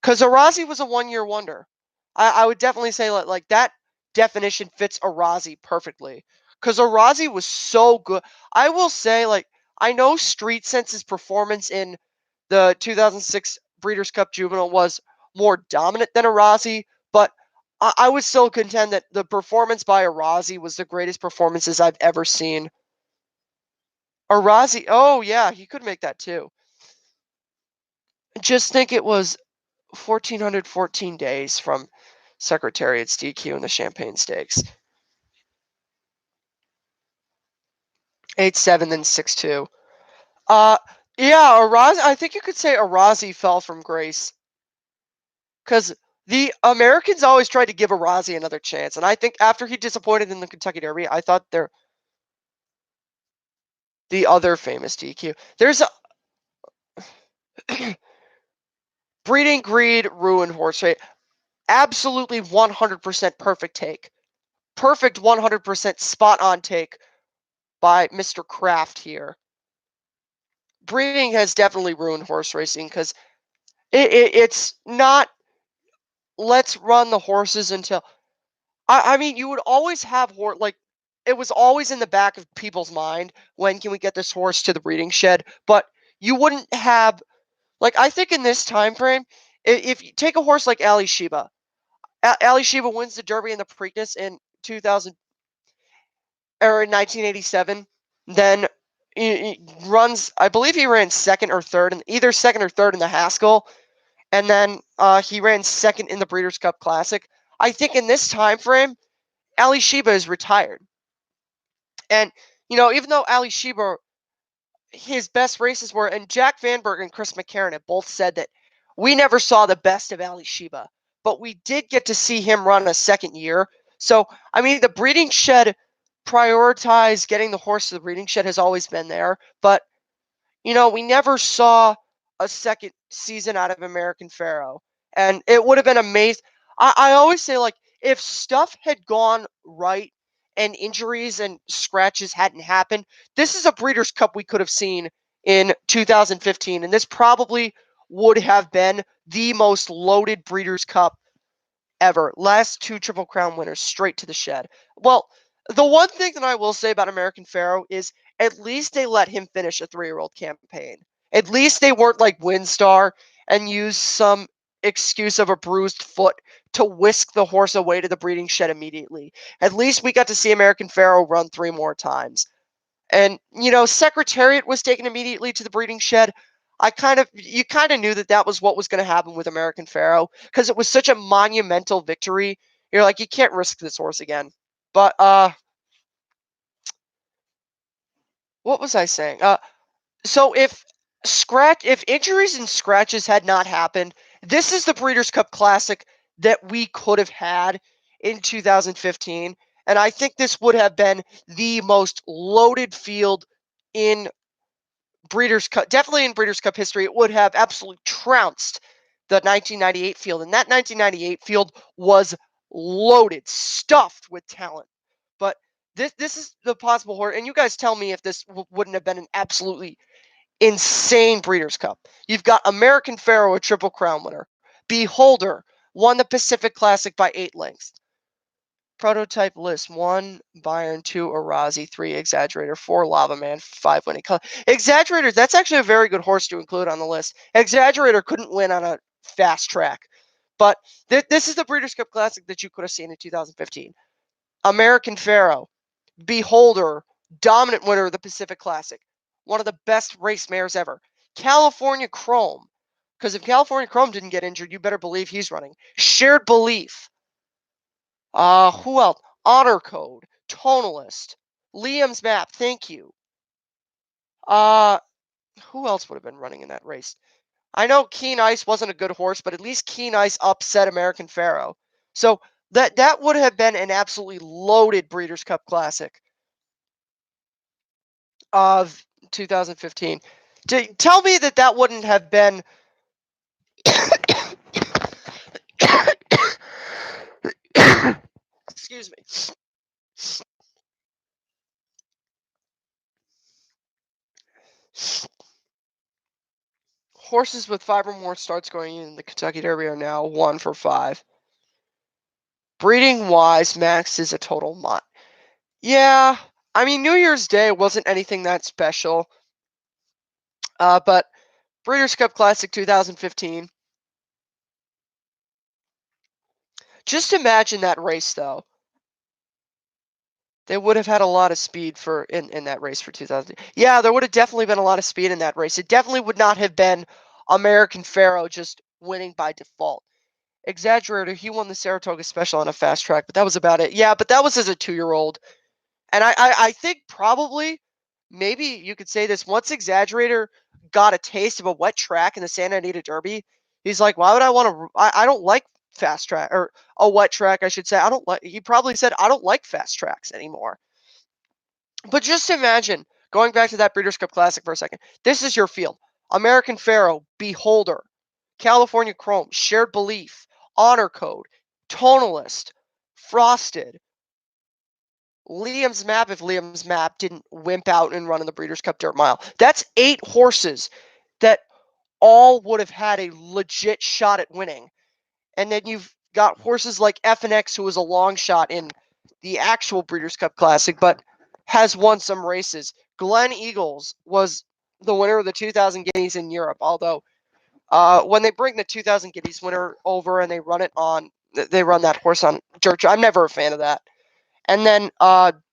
because Arazi was a 1-year wonder. I would definitely say like that definition fits Arazi perfectly. Because Arazi was so good. I will say, like, I know Street Sense's performance in the 2006 Breeders' Cup Juvenile was more dominant than Arazi, but I would still contend that the performance by Arazi was the greatest performances I've ever seen. Arazi, oh yeah, he could make that too. Just think it was 1,414 days from Secretariat's DQ in the Champagne Stakes. 8-7, then 6-2. Uh, yeah, Arazi. I think you could say Arazi fell from grace because the Americans always tried to give Arazi another chance, and I think after he disappointed in the Kentucky Derby, I thought they're the other famous DQ. There's a breeding greed ruined horse rate. Absolutely 100% perfect take. Perfect 100% spot on take by Mr. Kraft here. Breeding has definitely ruined horse racing because it's not let's run the horses until I mean you would always have like it was always in the back of people's mind when can we get this horse to the breeding shed, but you wouldn't have like I think in this time frame if you take a horse like Ali Sheba, Ali Sheba wins the Derby and the Preakness in 2000 or in 1987, then he runs I believe he ran second or third and either second or third in the Haskell, and then he ran second in the Breeders' Cup Classic. I think in this time frame, Ali Sheba is retired. And, even though Ali Sheba, his best races were, and Jack Vanberg and Chris McCarron have both said that we never saw the best of Ali Sheba, but we did get to see him run a second year. So, I mean, the breeding shed prioritize getting the horse to the breeding shed has always been there, but we never saw a second season out of American Pharoah. And it would have been amazing. I always say, like, if stuff had gone right and injuries and scratches hadn't happened, this is a Breeders' Cup we could have seen in 2015. And this probably would have been the most loaded Breeders' Cup ever. Last two Triple Crown winners straight to the shed. Well, the one thing that I will say about American Pharoah is at least they let him finish a 3-year-old campaign. At least they weren't like Windstar and used some excuse of a bruised foot to whisk the horse away to the breeding shed immediately. At least we got to see American Pharoah run 3 more times. And, Secretariat was taken immediately to the breeding shed. You kind of knew that that was what was going to happen with American Pharoah because it was such a monumental victory. You're like, you can't risk this horse again. But, what was I saying? So if injuries and scratches had not happened, this is the Breeders' Cup Classic that we could have had in 2015. And I think this would have been the most loaded field in Breeders' Cup, definitely in Breeders' Cup history. It would have absolutely trounced the 1998 field. And that 1998 field was loaded, stuffed with talent. But this is the possible horror. And you guys tell me if this wouldn't have been an absolutely insane Breeders' Cup. You've got American Pharoah, a Triple Crown winner. Beholder won the Pacific Classic by 8 lengths. Prototype list: 1 Byron, 2 Arazi, 3 Exaggerator, 4 Lava Man, 5 Winning Color. Exaggerator, that's actually a very good horse to include on the list. Exaggerator couldn't win on a fast track. But this is the Breeders' Cup Classic that you could have seen in 2015. American Pharoah, Beholder, dominant winner of the Pacific Classic. One of the best race mares ever. California Chrome, because if California Chrome didn't get injured, you better believe he's running. Shared Belief. Who else? Honor Code, Tonalist, Liam's Map. Thank you. Uh, who else would have been running in that race? I know Keen Ice wasn't a good horse, but at least Keen Ice upset American Pharoah. So that would have been an absolutely loaded Breeders' Cup Classic of 2015. Tell me that wouldn't have been. Excuse me. Horses with 5 or more starts going in the Kentucky Derby are now 1 for 5. Breeding wise, Max is a total mutt. Yeah, I mean New Year's Day wasn't anything that special. But Breeders' Cup Classic 2015. Just imagine that race though. They would have had a lot of speed in that race for 2000. Yeah, there would have definitely been a lot of speed in that race. It definitely would not have been American Pharoah just winning by default. Exaggerator, he won the Saratoga Special on a fast track, but that was about it. Yeah, but that was as a 2-year-old. And I think probably maybe you could say this: once Exaggerator got a taste of a wet track in the Santa Anita Derby, he's like, why would I want to? I don't like fast track, or a wet track, I should say. I don't like. He probably said, I don't like fast tracks anymore. But just imagine going back to that Breeders' Cup Classic for a second. This is your field: American Pharoah, Beholder, California Chrome, Shared Belief, Honor Code, Tonalist, Frosted, Liam's Map, if Liam's Map didn't wimp out and run in the Breeders' Cup Dirt Mile. That's 8 horses that all would have had a legit shot at winning. And then you've got horses like FNX, who was a long shot in the actual Breeders' Cup Classic, but has won some races. Glen Eagles was the winner of the 2000 Guineas in Europe, although when they bring the 2000 Guineas winner over and they run that horse on dirt, I'm never a fan of that. And then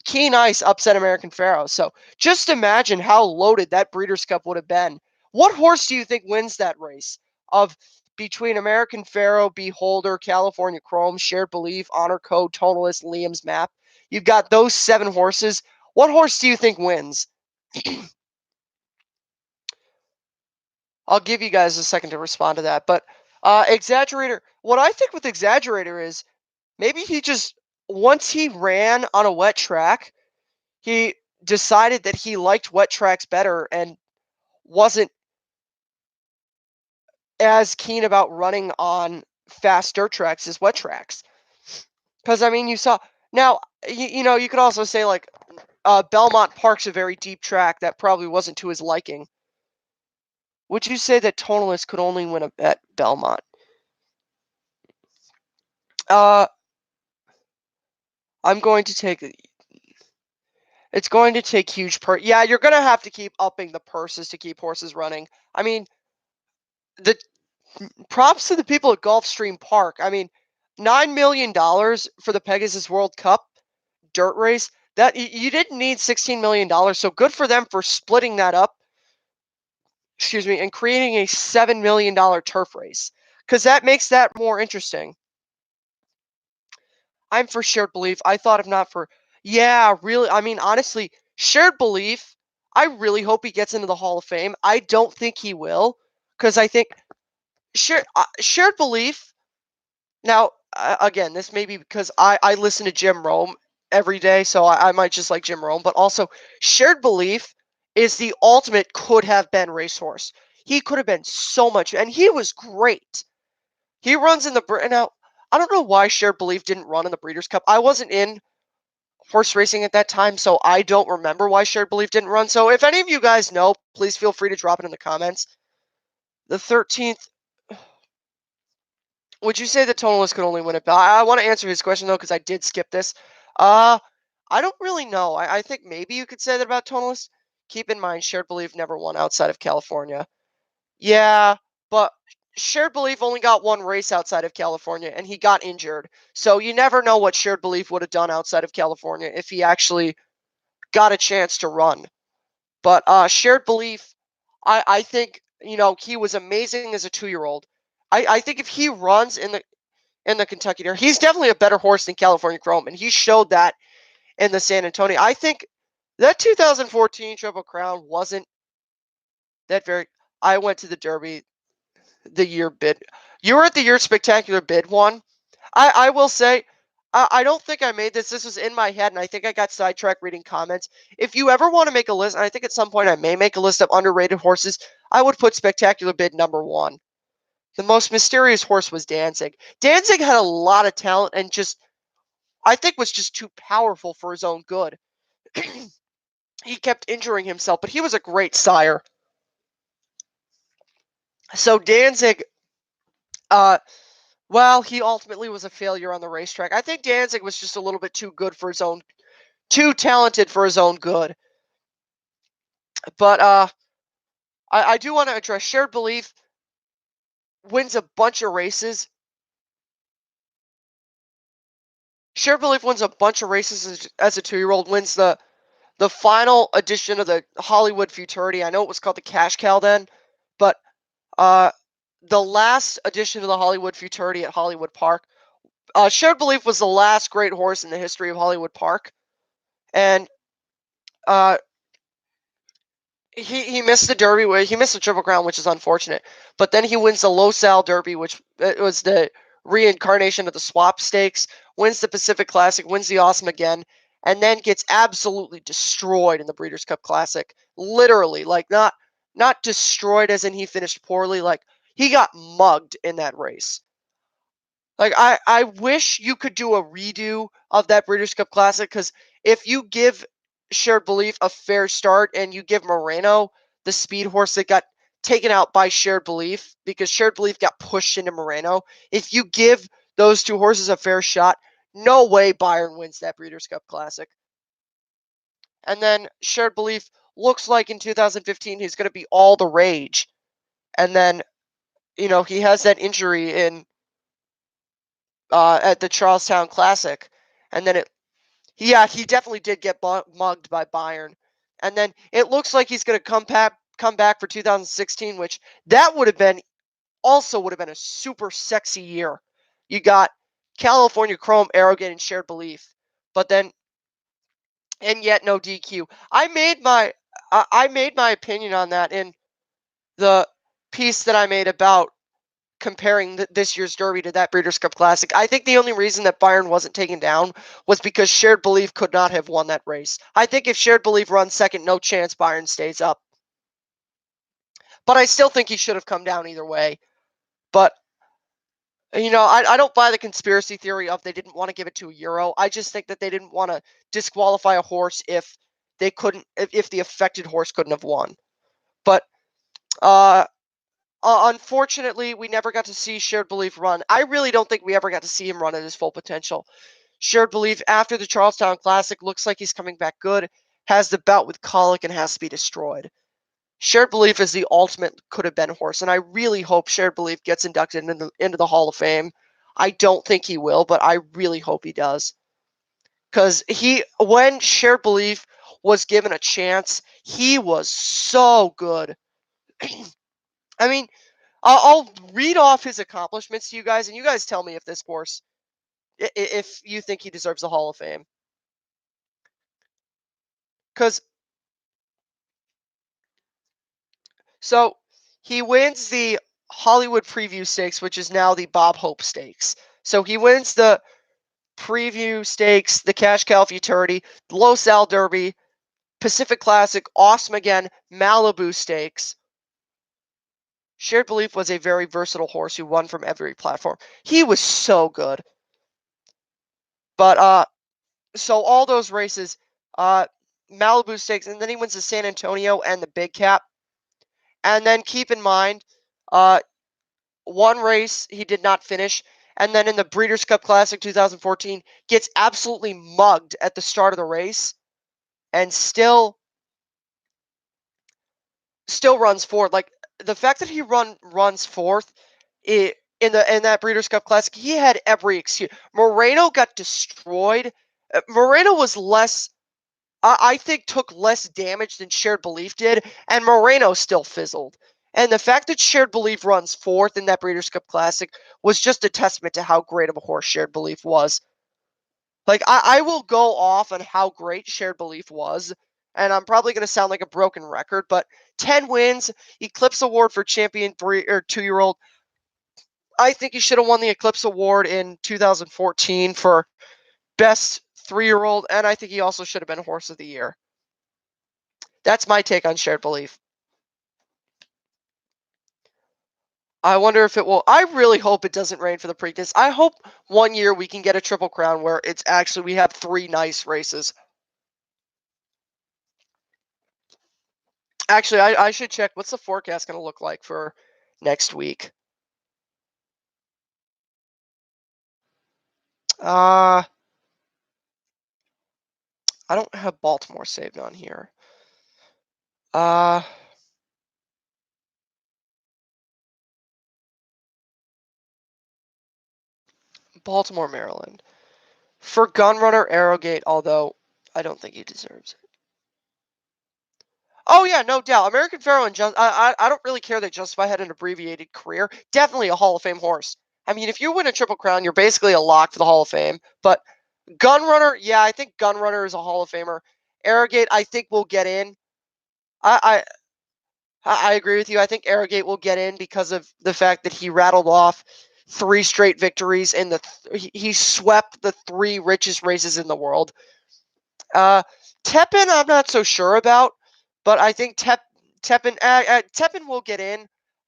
Keen Ice upset American Pharoah. So just imagine how loaded that Breeders' Cup would have been. What horse do you think wins that race of between American Pharoah, Beholder, California Chrome, Shared Belief, Honor Code, Tonalist, Liam's Map? You've got those 7 horses. What horse do you think wins? I'll give you guys a second to respond to that. But Exaggerator, what I think with Exaggerator is maybe he just, once he ran on a wet track, he decided that he liked wet tracks better and wasn't as keen about running on fast dirt tracks as wet tracks. Because, I mean, you saw. Now, you could also say, like, Belmont Park's a very deep track that probably wasn't to his liking. Would you say that Tonalist could only win at Belmont? I'm going to take. It's going to take huge Yeah, you're going to have to keep upping the purses to keep horses running. I mean, the props to the people at Gulfstream Park. I mean, $9 million for the Pegasus World Cup dirt race. That you didn't need $16 million. So good for them for splitting that up. Excuse me, and creating a $7 million turf race, because that makes that more interesting. I'm for Shared Belief. I thought, if not for, yeah, really. I mean, honestly, Shared Belief. I really hope he gets into the Hall of Fame. I don't think he will, because I think Shared Belief. Now, again, this may be because I listen to Jim Rome every day, so I might just like Jim Rome, but also Shared Belief is the ultimate could have been racehorse. He could have been so much, and he was great. He runs in the now. I don't know why Shared Belief didn't run in the Breeders' Cup. I wasn't in horse racing at that time, so I don't remember why Shared Belief didn't run. So if any of you guys know, please feel free to drop it in the comments. The 13th. Would you say that Tonalist could only win it? I want to answer his question, though, because I did skip this. Uh, I don't really know. I think maybe you could say that about Tonalist. Keep in mind, Shared Belief never won outside of California. Yeah, but Shared Belief only got 1 race outside of California, and he got injured. So you never know what Shared Belief would have done outside of California if he actually got a chance to run. But Shared Belief, I think, he was amazing as a 2-year-old. I think if he runs in the Kentucky Derby, he's definitely a better horse than California Chrome, and he showed that in the San Antonio. I think that 2014 Triple Crown wasn't that very. I went to the Derby the year bid. You were at the year Spectacular Bid one. I will say, I don't think I made this. This was in my head, and I think I got sidetracked reading comments. If you ever want to make a list, and I think at some point I may make a list of underrated horses, I would put Spectacular Bid number 1. The most mysterious horse was Danzig. Danzig had a lot of talent and just, I think, was just too powerful for his own good. He kept injuring himself, but he was a great sire. So Danzig, well, he ultimately was a failure on the racetrack. I think Danzig was just a little bit too good for his own, too talented for his own good. But I do want to address Shared Belief wins a bunch of races. Shared Belief wins a bunch of races as a 2-year-old, wins the final edition of the Hollywood Futurity. I know it was called the Cash Cow then, but the last edition of the Hollywood Futurity at Hollywood Park. Shared Belief was the last great horse in the history of Hollywood Park, and he missed the Derby. He missed the Triple Crown, which is unfortunate. But then he wins the Los Al Derby, which was the reincarnation of the Swap Stakes. Wins the Pacific Classic, wins the Awesome again, and then gets absolutely destroyed in the Breeders' Cup Classic. Literally, like not destroyed as in he finished poorly. Like he got mugged in that race. Like I wish you could do a redo of that Breeders' Cup Classic because if you give Shared Belief a fair start and you give Moreno the speed horse that got taken out by Shared Belief because Shared Belief got pushed into Moreno, if you give those two horses a fair shot, no way Bayern wins that Breeders' Cup Classic. And then Shared Belief looks like in 2015 he's going to be all the rage. And then, he has that injury in at the Charlestown Classic, and then yeah, he definitely did get mugged by Bayern, and then it looks like he's going to come back for 2016, which that would have been a super sexy year. You got California Chrome, Arrogate, and Shared Belief, but then and yet no DQ. I made my opinion on that in the piece that I made about comparing this year's Derby to that Breeders' Cup Classic. I think the only reason that Bayern wasn't taken down was because Shared Belief could not have won that race. I think if Shared Belief runs second, no chance Bayern stays up. But I still think he should have come down either way. But, I don't buy the conspiracy theory of they didn't want to give it to a Euro. I just think that they didn't want to disqualify a horse if if the affected horse couldn't have won. But, unfortunately, we never got to see Shared Belief run. I really don't think we ever got to see him run at his full potential. Shared Belief after the Charlestown Classic looks like he's coming back good, has the bout with colic and has to be destroyed. Shared Belief is the ultimate could have been horse, and I really hope Shared Belief gets inducted into the Hall of Fame. I don't think he will, but I really hope he does. Because when Shared Belief was given a chance, he was so good. I mean, I'll read off his accomplishments to you guys, and you guys tell me if this horse, if you think he deserves the Hall of Fame. Because so he wins the Hollywood Preview Stakes, which is now the Bob Hope Stakes. So he wins the Preview Stakes, the Cash Cow Futurity, Los Al Derby, Pacific Classic, Awesome Again, Malibu Stakes. Shared Belief was a very versatile horse who won from every platform. He was so good. But so all those races, Malibu Stakes, and then he wins the San Antonio and the Big Cap. And then keep in mind, uh, one race he did not finish, and then in the Breeders' Cup Classic 2014, gets absolutely mugged at the start of the race, and still runs forward. Like the fact that he runs fourth, in that Breeders' Cup Classic, he had every excuse. Moreno got destroyed. Moreno was less. I think took less damage than Shared Belief did, and Moreno still fizzled. And the fact that Shared Belief runs fourth in that Breeders' Cup Classic was just a testament to how great of a horse Shared Belief was. Like, I will go off on how great Shared Belief was, and I'm probably going to sound like a broken record, but 10 wins, Eclipse Award for Champion 2-year-old. I think he should have won the Eclipse Award in 2014 for Best 3-year-old, and I think he also should have been Horse of the Year. That's my take on Shared Belief. I wonder if it will. I really hope it doesn't rain for the Preakness. I hope one year we can get a Triple Crown where it's actually we have 3 nice races. Actually, I should check. What's the forecast going to look like for next week? I don't have Baltimore saved on here. Uh, Baltimore, Maryland. For Gunrunner Arrogate, although I don't think he deserves it. Oh yeah, no doubt. American Pharoah and I don't really care that Justify had an abbreviated career. Definitely a Hall of Fame horse. I mean, if you win a Triple Crown, you're basically a lock for the Hall of Fame. But Gunrunner, yeah, I think Gunrunner is a Hall of Famer. Arrogate, I think will get in. I I agree with you. I think Arrogate will get in because of the fact that he rattled off 3 straight victories in he swept the 3 richest races in the world. Tepin, I'm not so sure about, but I think Tepin will get in,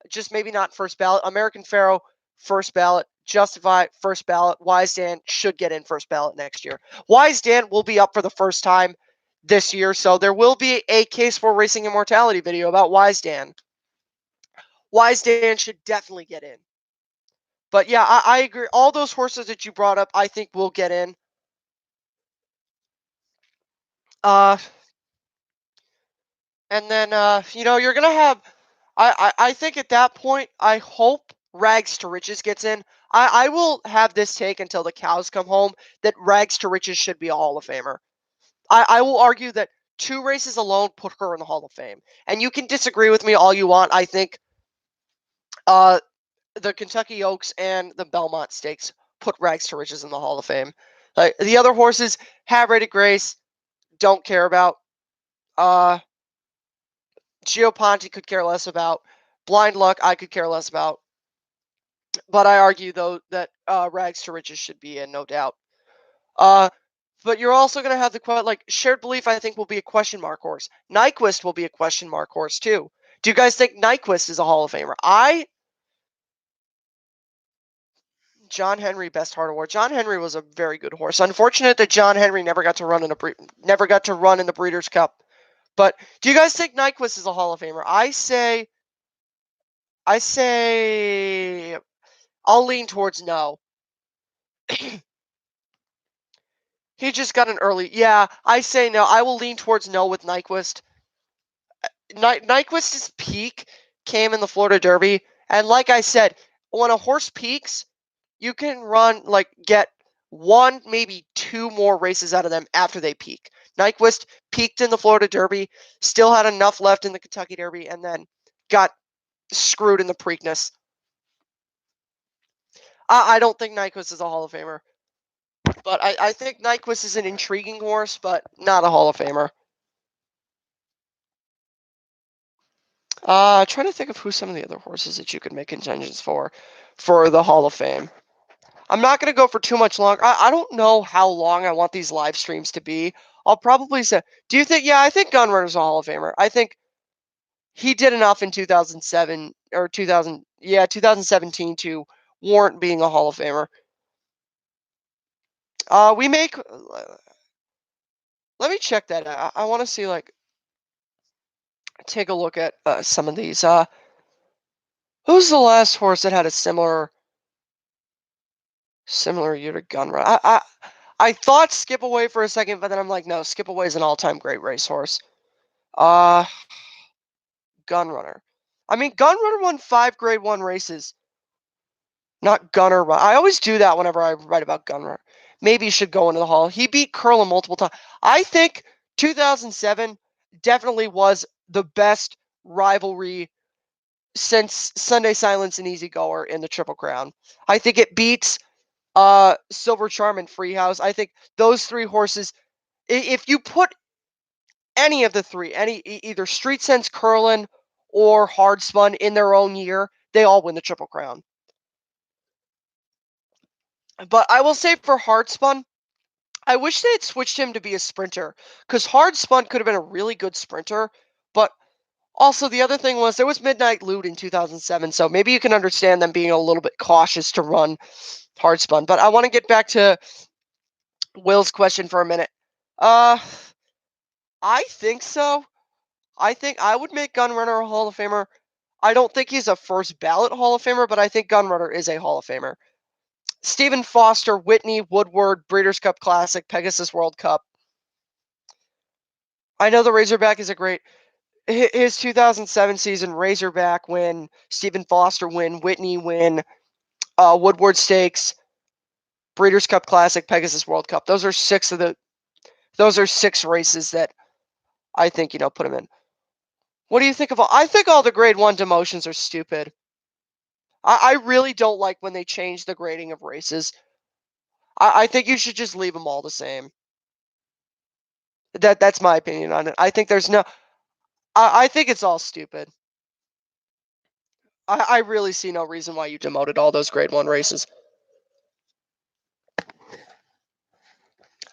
just maybe not first ballot. American Pharaoh, first ballot. Justify, first ballot. Wise Dan should get in first ballot next year. Wise Dan will be up for the first time this year, so there will be a Case for Racing Immortality video about Wise Dan. Wise Dan should definitely get in. But yeah, I agree. All those horses that you brought up, I think will get in. Uh, and then you're gonna have. I think at that point, I hope Rags to Riches gets in. I will have this take until the cows come home that Rags to Riches should be a Hall of Famer. I will argue that 2 races alone put her in the Hall of Fame. And you can disagree with me all you want. I think the Kentucky Oaks and the Belmont Stakes put Rags to Riches in the Hall of Fame. The other horses, Have Rated Grace, don't care about. Gio could care less about. Blind Luck, I could care less about. But I argue, though, that Rags to Riches should be in, no doubt. But you're also going to have Shared Belief, I think, will be a question mark horse. Nyquist will be a question mark horse, too. Do you guys think Nyquist is a Hall of Famer? John Henry Best Heart Award. John Henry was a very good horse. Unfortunate that John Henry never got to run in the Breeders' Cup. But do you guys think Nyquist is a Hall of Famer? I say I'll lean towards no. He just got an early. Yeah, I say no. I will lean towards no with Nyquist. Nyquist's peak came in the Florida Derby, and like I said, when a horse peaks, you can get 1, maybe 2 more races out of them after they peak. Nyquist peaked in the Florida Derby, still had enough left in the Kentucky Derby, and then got screwed in the Preakness. I don't think Nyquist is a Hall of Famer. But I think Nyquist is an intriguing horse, but not a Hall of Famer. Trying to think of who some of the other horses that you could make contentions for the Hall of Fame. I'm not going to go for too much longer. I don't know how long I want these live streams to be. I'll probably say, do you think, yeah, I think Gunrunner's a Hall of Famer. I think he did enough in 2007 or 2017 to warrant being a Hall of Famer. Let me check that out. I want to see, take a look at some of these. Who's the last horse that had a similar year to Gunrunner? I thought Skip Away for a second, but then I'm like, no, Skip Away is an all-time great racehorse. Gunrunner. I mean, Gunrunner won 5 Grade 1 races. Not Gunner Run. I always do that whenever I write about Gunrunner. Maybe he should go into the Hall. He beat Curlin multiple times. I think 2007 definitely was the best rivalry since Sunday Silence and Easy Goer in the Triple Crown. I think it beats Silver Charm and Freehouse. I think those 3 horses, if you put any of the 3, either Street Sense, Curlin, or Hard Spun in their own year, they all win the Triple Crown. But I will say for Hard Spun, I wish they had switched him to be a sprinter, because Hard Spun could have been a really good sprinter, but also the other thing was there was Midnight Loot in 2007, so maybe you can understand them being a little bit cautious to run Hard Spun. But I want to get back to Will's question for a minute. I think so. I think I would make Gunrunner a Hall of Famer. I don't think he's a first ballot Hall of Famer, but I think Gunrunner is a Hall of Famer. Stephen Foster, Whitney, Woodward, Breeders' Cup Classic, Pegasus World Cup. I know the Razorback is a great. His 2007 season, Razorback win, Stephen Foster win, Whitney win, Woodward Stakes, Breeders' Cup Classic, Pegasus World Cup. Those are 6 races that I think put him in. What do you think of all? I think all the Grade 1 demotions are stupid. I really don't like when they change the grading of races. I think you should just leave them all the same. That's my opinion on it. I think there's no. I think it's all stupid. I really see no reason why you demoted all those Grade 1 races.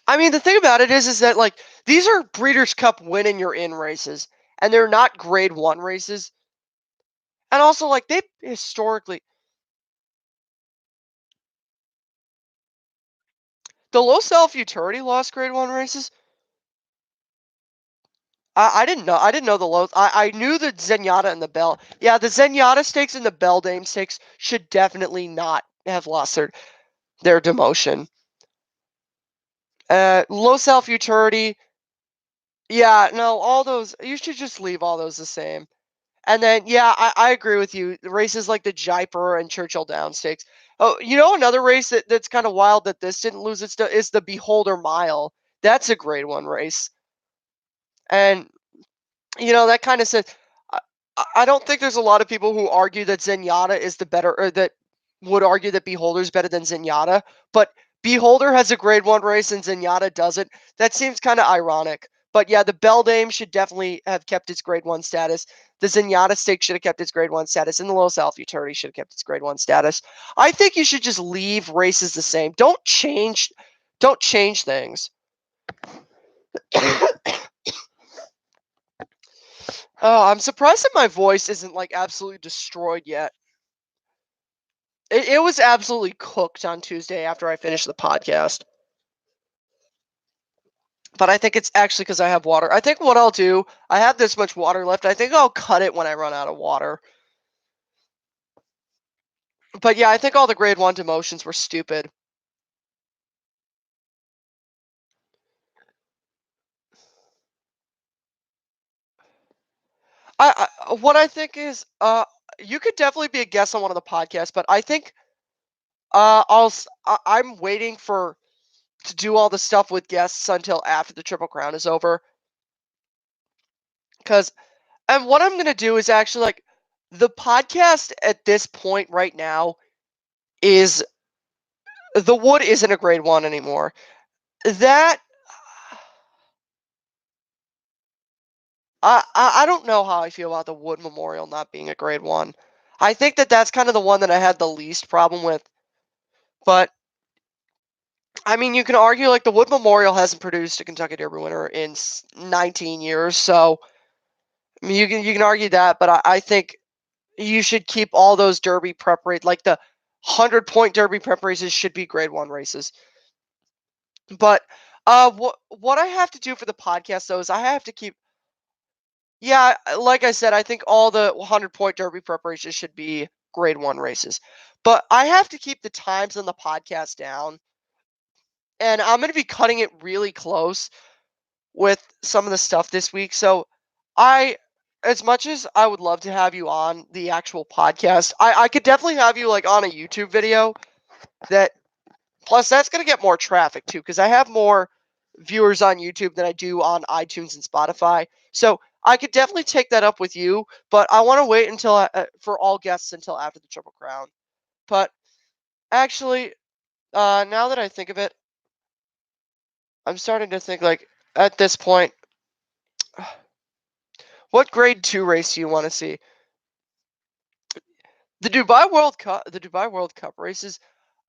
I mean, the thing about it is that, like, these are Breeders' Cup win-and-you're-in races, and they're not Grade 1 races. And also, like, they historically... The low self-utility lost Grade 1 races? I didn't know. I didn't know the low. I knew the Zenyatta and the Bell. Yeah, the Zenyatta stakes and the Beldame stakes should definitely not have lost their demotion. Low self-utility. Yeah, no, all those, you should just leave all those the same. And then, yeah, I agree with you. The races like the Jaipur and Churchill Downs stakes. Oh, you know, another race that's kind of wild that this didn't lose its is the Beholder Mile. That's a Grade 1 race. And, you know, that kind of says, I, I don't think there's a lot of people who argue that Zenyatta is the better, or that would argue that Beholder's better than Zenyatta. But Beholder has a Grade 1 race and Zenyatta doesn't. That seems kind of ironic. But yeah, the Beldame should definitely have kept its Grade 1 status. The Zenyatta stake should have kept its Grade 1 status. And the Low Self-Utility should have kept its Grade 1 status. I think you should just leave races the same. Don't change things. Oh, I'm surprised that my voice isn't, like, absolutely destroyed yet. It was absolutely cooked on Tuesday after I finished the podcast. But I think it's actually because I have water. I think what I'll do, I have this much water left. I think I'll cut it when I run out of water. But yeah, I think all the Grade 1 demotions were stupid. What I think is, you could definitely be a guest on one of the podcasts, but I think I'm waiting to do all the stuff with guests until after the Triple Crown is over. And what I'm gonna do is actually, like, the podcast at this point right now is the Wood isn't a Grade 1 anymore. That I don't know how I feel about the Wood Memorial not being a Grade 1. I think that's kind of the one that I had the least problem with. But I mean, you can argue, like, the Wood Memorial hasn't produced a Kentucky Derby winner in 19 years, so I mean, you can argue that. But I think you should keep all those Derby prep races, like the 100-point Derby prep races, should be Grade 1 races. But what I have to do for the podcast though is I have to keep... Yeah, like I said, I think all the 100-point Derby preparations should be Grade 1 races. But I have to keep the times on the podcast down, and I'm going to be cutting it really close with some of the stuff this week. So I as much as I would love to have you on the actual podcast, I could definitely have you, like, on a YouTube video. That Plus, that's going to get more traffic too, because I have more viewers on YouTube than I do on iTunes and Spotify. So I could definitely take that up with you, but I want to wait until for all guests until after the Triple Crown. But actually, now that I think of it, I'm starting to think, like, at this point, what Grade 2 race do you want to see? The Dubai World Cup. The Dubai World Cup races.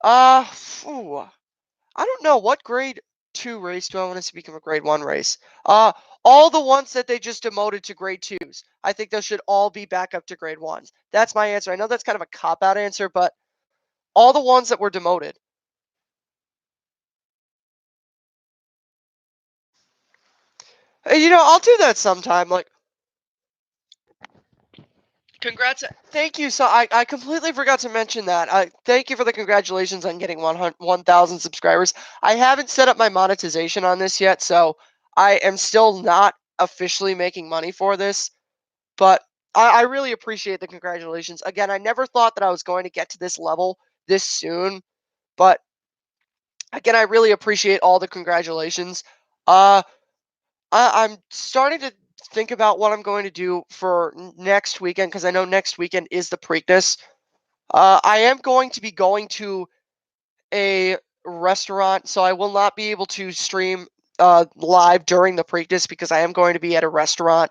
Phew, I don't know, what Grade 2 race do I want to see become a Grade 1 race? Uh, all the ones that they just demoted to Grade 2s. I think those should all be back up to Grade 1s. That's my answer. I know that's kind of a cop-out answer, but all the ones that were demoted. You know, I'll do that sometime. Like, congrats. Thank you. So I completely forgot to mention that. Thank you for the congratulations on getting 1,000 subscribers. I haven't set up my monetization on this yet, so I am still not officially making money for this. But I really appreciate the congratulations. Again, I never thought that I was going to get to this level this soon. But again, I really appreciate all the congratulations. Uh, I'm starting to think about what I'm going to do for next weekend, because I know next weekend is the Preakness. I am going to be going to a restaurant, so I will not be able to stream live during the Preakness, because I am going to be at a restaurant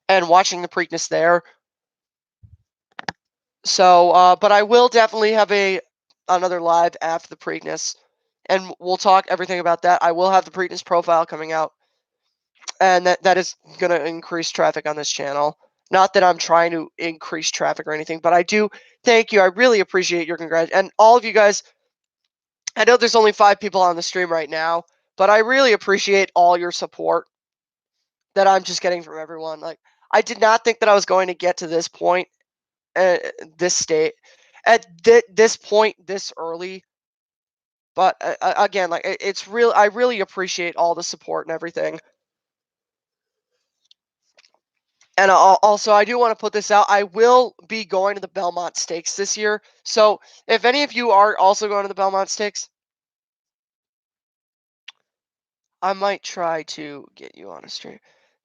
and watching the Preakness there. So, but I will definitely have another live after the Preakness, and we'll talk everything about that. I will have the Preakness profile coming out, and that is going to increase traffic on this channel. Not that I'm trying to increase traffic or anything, but I do thank you. I really appreciate your congrats, and all of you guys. I know there's only 5 people on the stream right now, but I really appreciate all your support that I'm just getting from everyone. Like, I did not think that I was going to get to this point, this state, at this point, this early. But again, like it's real. I really appreciate all the support and everything. And also, I do want to put this out. I will be going to the Belmont Stakes this year. So if any of you are also going to the Belmont Stakes, I might try to get you on a stream.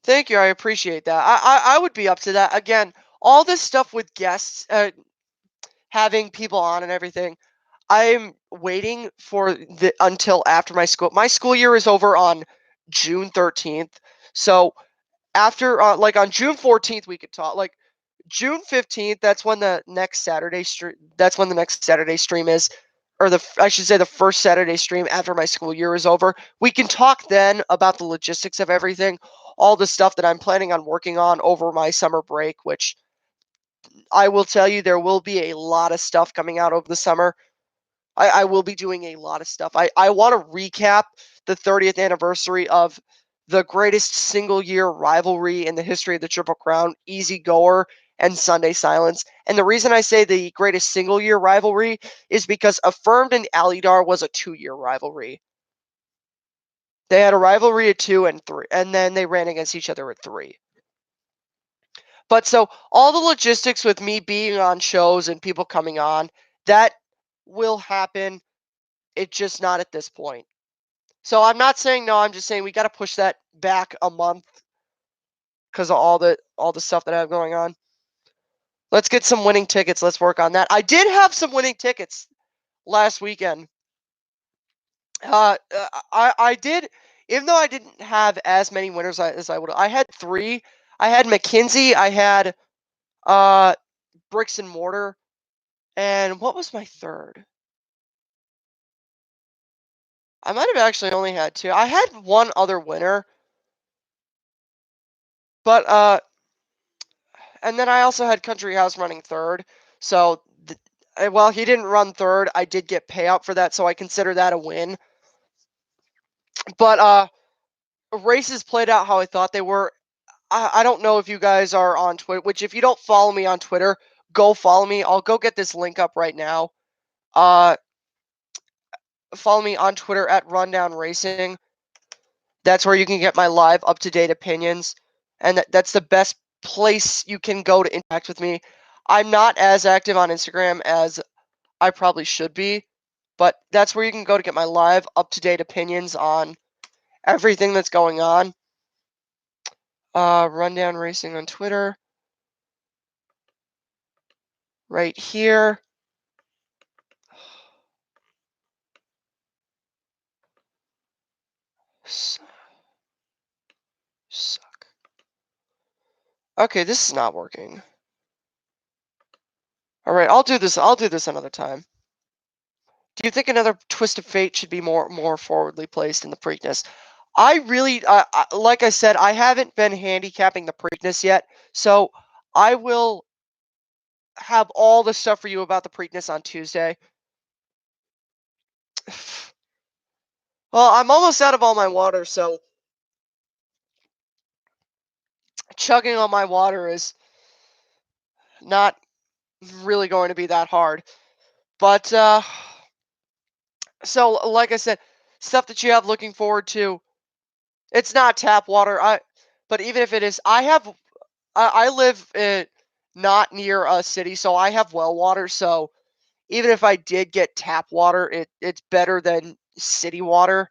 Thank you. I appreciate that. I would be up to that. Again, all this stuff with guests, having people on and everything. I'm waiting for the until after my school. My school year is over on June 13th. So after like on June 14th we could talk. Like June 15th, that's when the next Saturday stream is, or I should say the first Saturday stream after my school year is over. We can talk then about the logistics of everything, all the stuff that I'm planning on working on over my summer break, which I will tell you there will be a lot of stuff coming out over the summer. I will be doing a lot of stuff. I want to recap the 30th anniversary of the greatest single year rivalry in the history of the Triple Crown, Easy Goer and Sunday Silence. And the reason I say the greatest single year rivalry is because Affirmed and Alidar was a 2-year rivalry. They had a rivalry at 2 and 3, and then they ran against each other at 3. But so all the logistics with me being on shows and people coming on, that will happen. It's just not at this point. So I'm not saying no, I'm just saying we got to push that back a month because of all the stuff that I have going on. Let's get some winning tickets. Let's work on that. I did have some winning tickets last weekend. I did, even though I didn't have as many winners as I would. I had 3. I had McKinsey. I had Bricks and Mortar, and what was my third? I might have actually only had 2. I had one other winner, but and then I also had Country House running third. So while he didn't run third, I did get payout for that, so I consider that a win. But races played out how I thought they were. I don't know if you guys are on Twitter, which if you don't follow me on Twitter, go follow me. I'll go get this link up right now. Uh, Follow me on Twitter at Rundown Racing. That's where you can get my live, up-to-date opinions, and that's the best place you can go to interact with me. I'm not as active on Instagram as I probably should be, but that's where you can go to get my live, up-to-date opinions on everything that's going on. Rundown Racing on Twitter. Right here. Suck. Okay, this is not working. All right, I'll do this. I'll do this another time. Do you think another Twist of Fate should be more forwardly placed in the Preakness? I really, like I said, I haven't been handicapping the Preakness yet, so I will have all the stuff for you about the Preakness on Tuesday. Well, I'm almost out of all my water, so chugging on my water is not really going to be that hard. But so like I said, stuff that you have looking forward to. It's not tap water. But even if it is, I live not near a city, so I have well water. So even if I did get tap water, it's better than city water.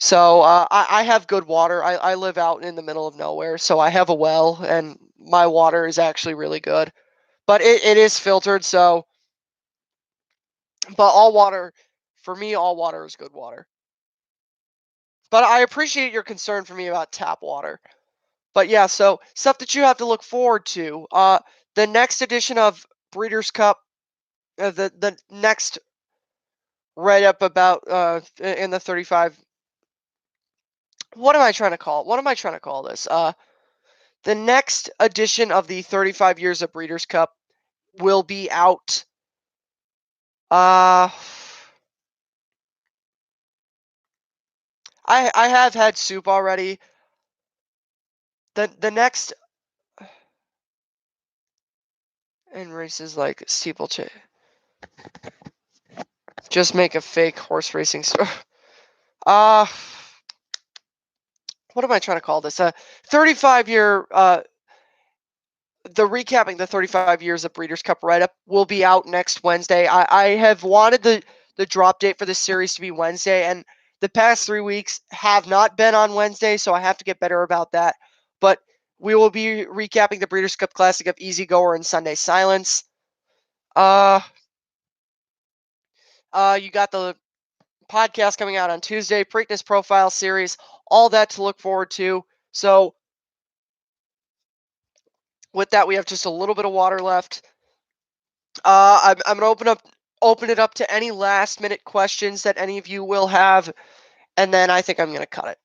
So I have good water. I live out in the middle of nowhere, so I have a well, and my water is actually really good. But it is filtered, so. But all water, for me, all water is good water. But I appreciate your concern for me about tap water. But yeah, so stuff that you have to look forward to. the next edition of Breeders' Cup, the next write up about in the 35. What am I trying to call? What am I trying to call this? The next edition of the 35 Years of Breeders' Cup will be out. I have had soup already. The next and races like steeplechase. Just make a fake horse racing store. What am I trying to call this? 35-year. The recapping the 35 years of Breeders' Cup write-up will be out next Wednesday. I have wanted the drop date for this series to be Wednesday, and the past 3 weeks have not been on Wednesday, so I have to get better about that. But we will be recapping the Breeders' Cup Classic of Easy Goer and Sunday Silence. You got the podcast coming out on Tuesday, Preakness Profile Series, all that to look forward to. So with that, we have just a little bit of water left. I'm gonna open it up to any last minute questions that any of you will have, and then I think I'm gonna cut it.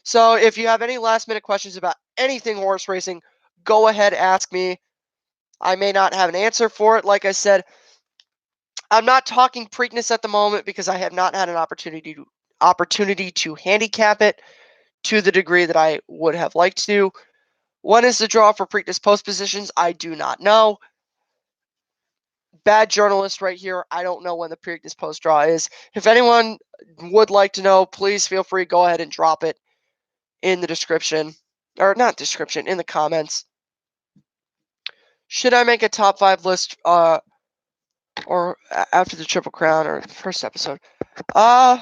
So if you have any last minute questions about anything horse racing, go ahead, ask me. I may not have an answer for it. Like I said, I'm not talking Preakness at the moment because I have not had an opportunity to handicap it to the degree that I would have liked to. When is the draw for Preakness post positions? I do not know. Bad journalist right here. I don't know when the Preakness post draw is. If anyone would like to know, please feel free. Go ahead and drop it in the description. Or not description, in the comments. Should I make a top 5 list or after the Triple Crown or first episode? Or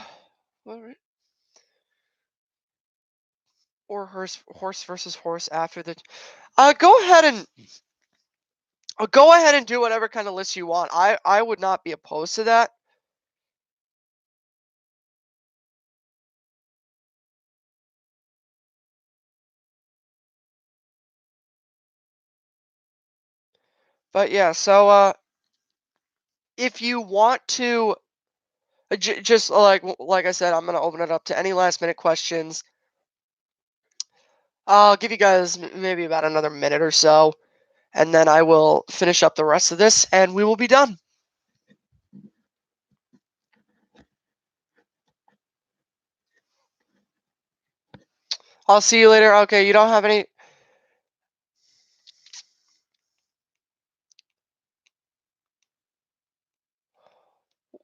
horse versus horse after the go ahead and do whatever kind of list you want. I would not be opposed to that. But yeah, so if you want to just like I said, I'm going to open it up to any last minute questions. I'll give you guys maybe about another minute or so, and then I will finish up the rest of this, and we will be done. I'll see you later. Okay, you don't have any...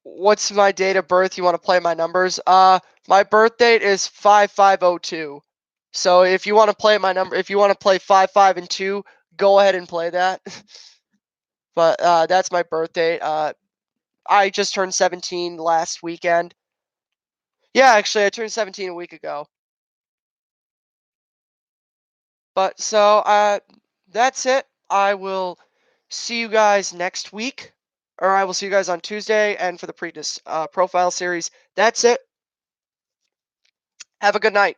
What's my date of birth? You want to play my numbers? My birth date is 5502. So if you want to play my number, if you want to play 5, 5, and 2, go ahead and play that. But that's my birth date. I just turned 17 last weekend. Yeah, actually, I turned 17 a week ago. But so that's it. I will see you guys next week, or I will see you guys on Tuesday, and for the Preakness profile series. That's it. Have a good night.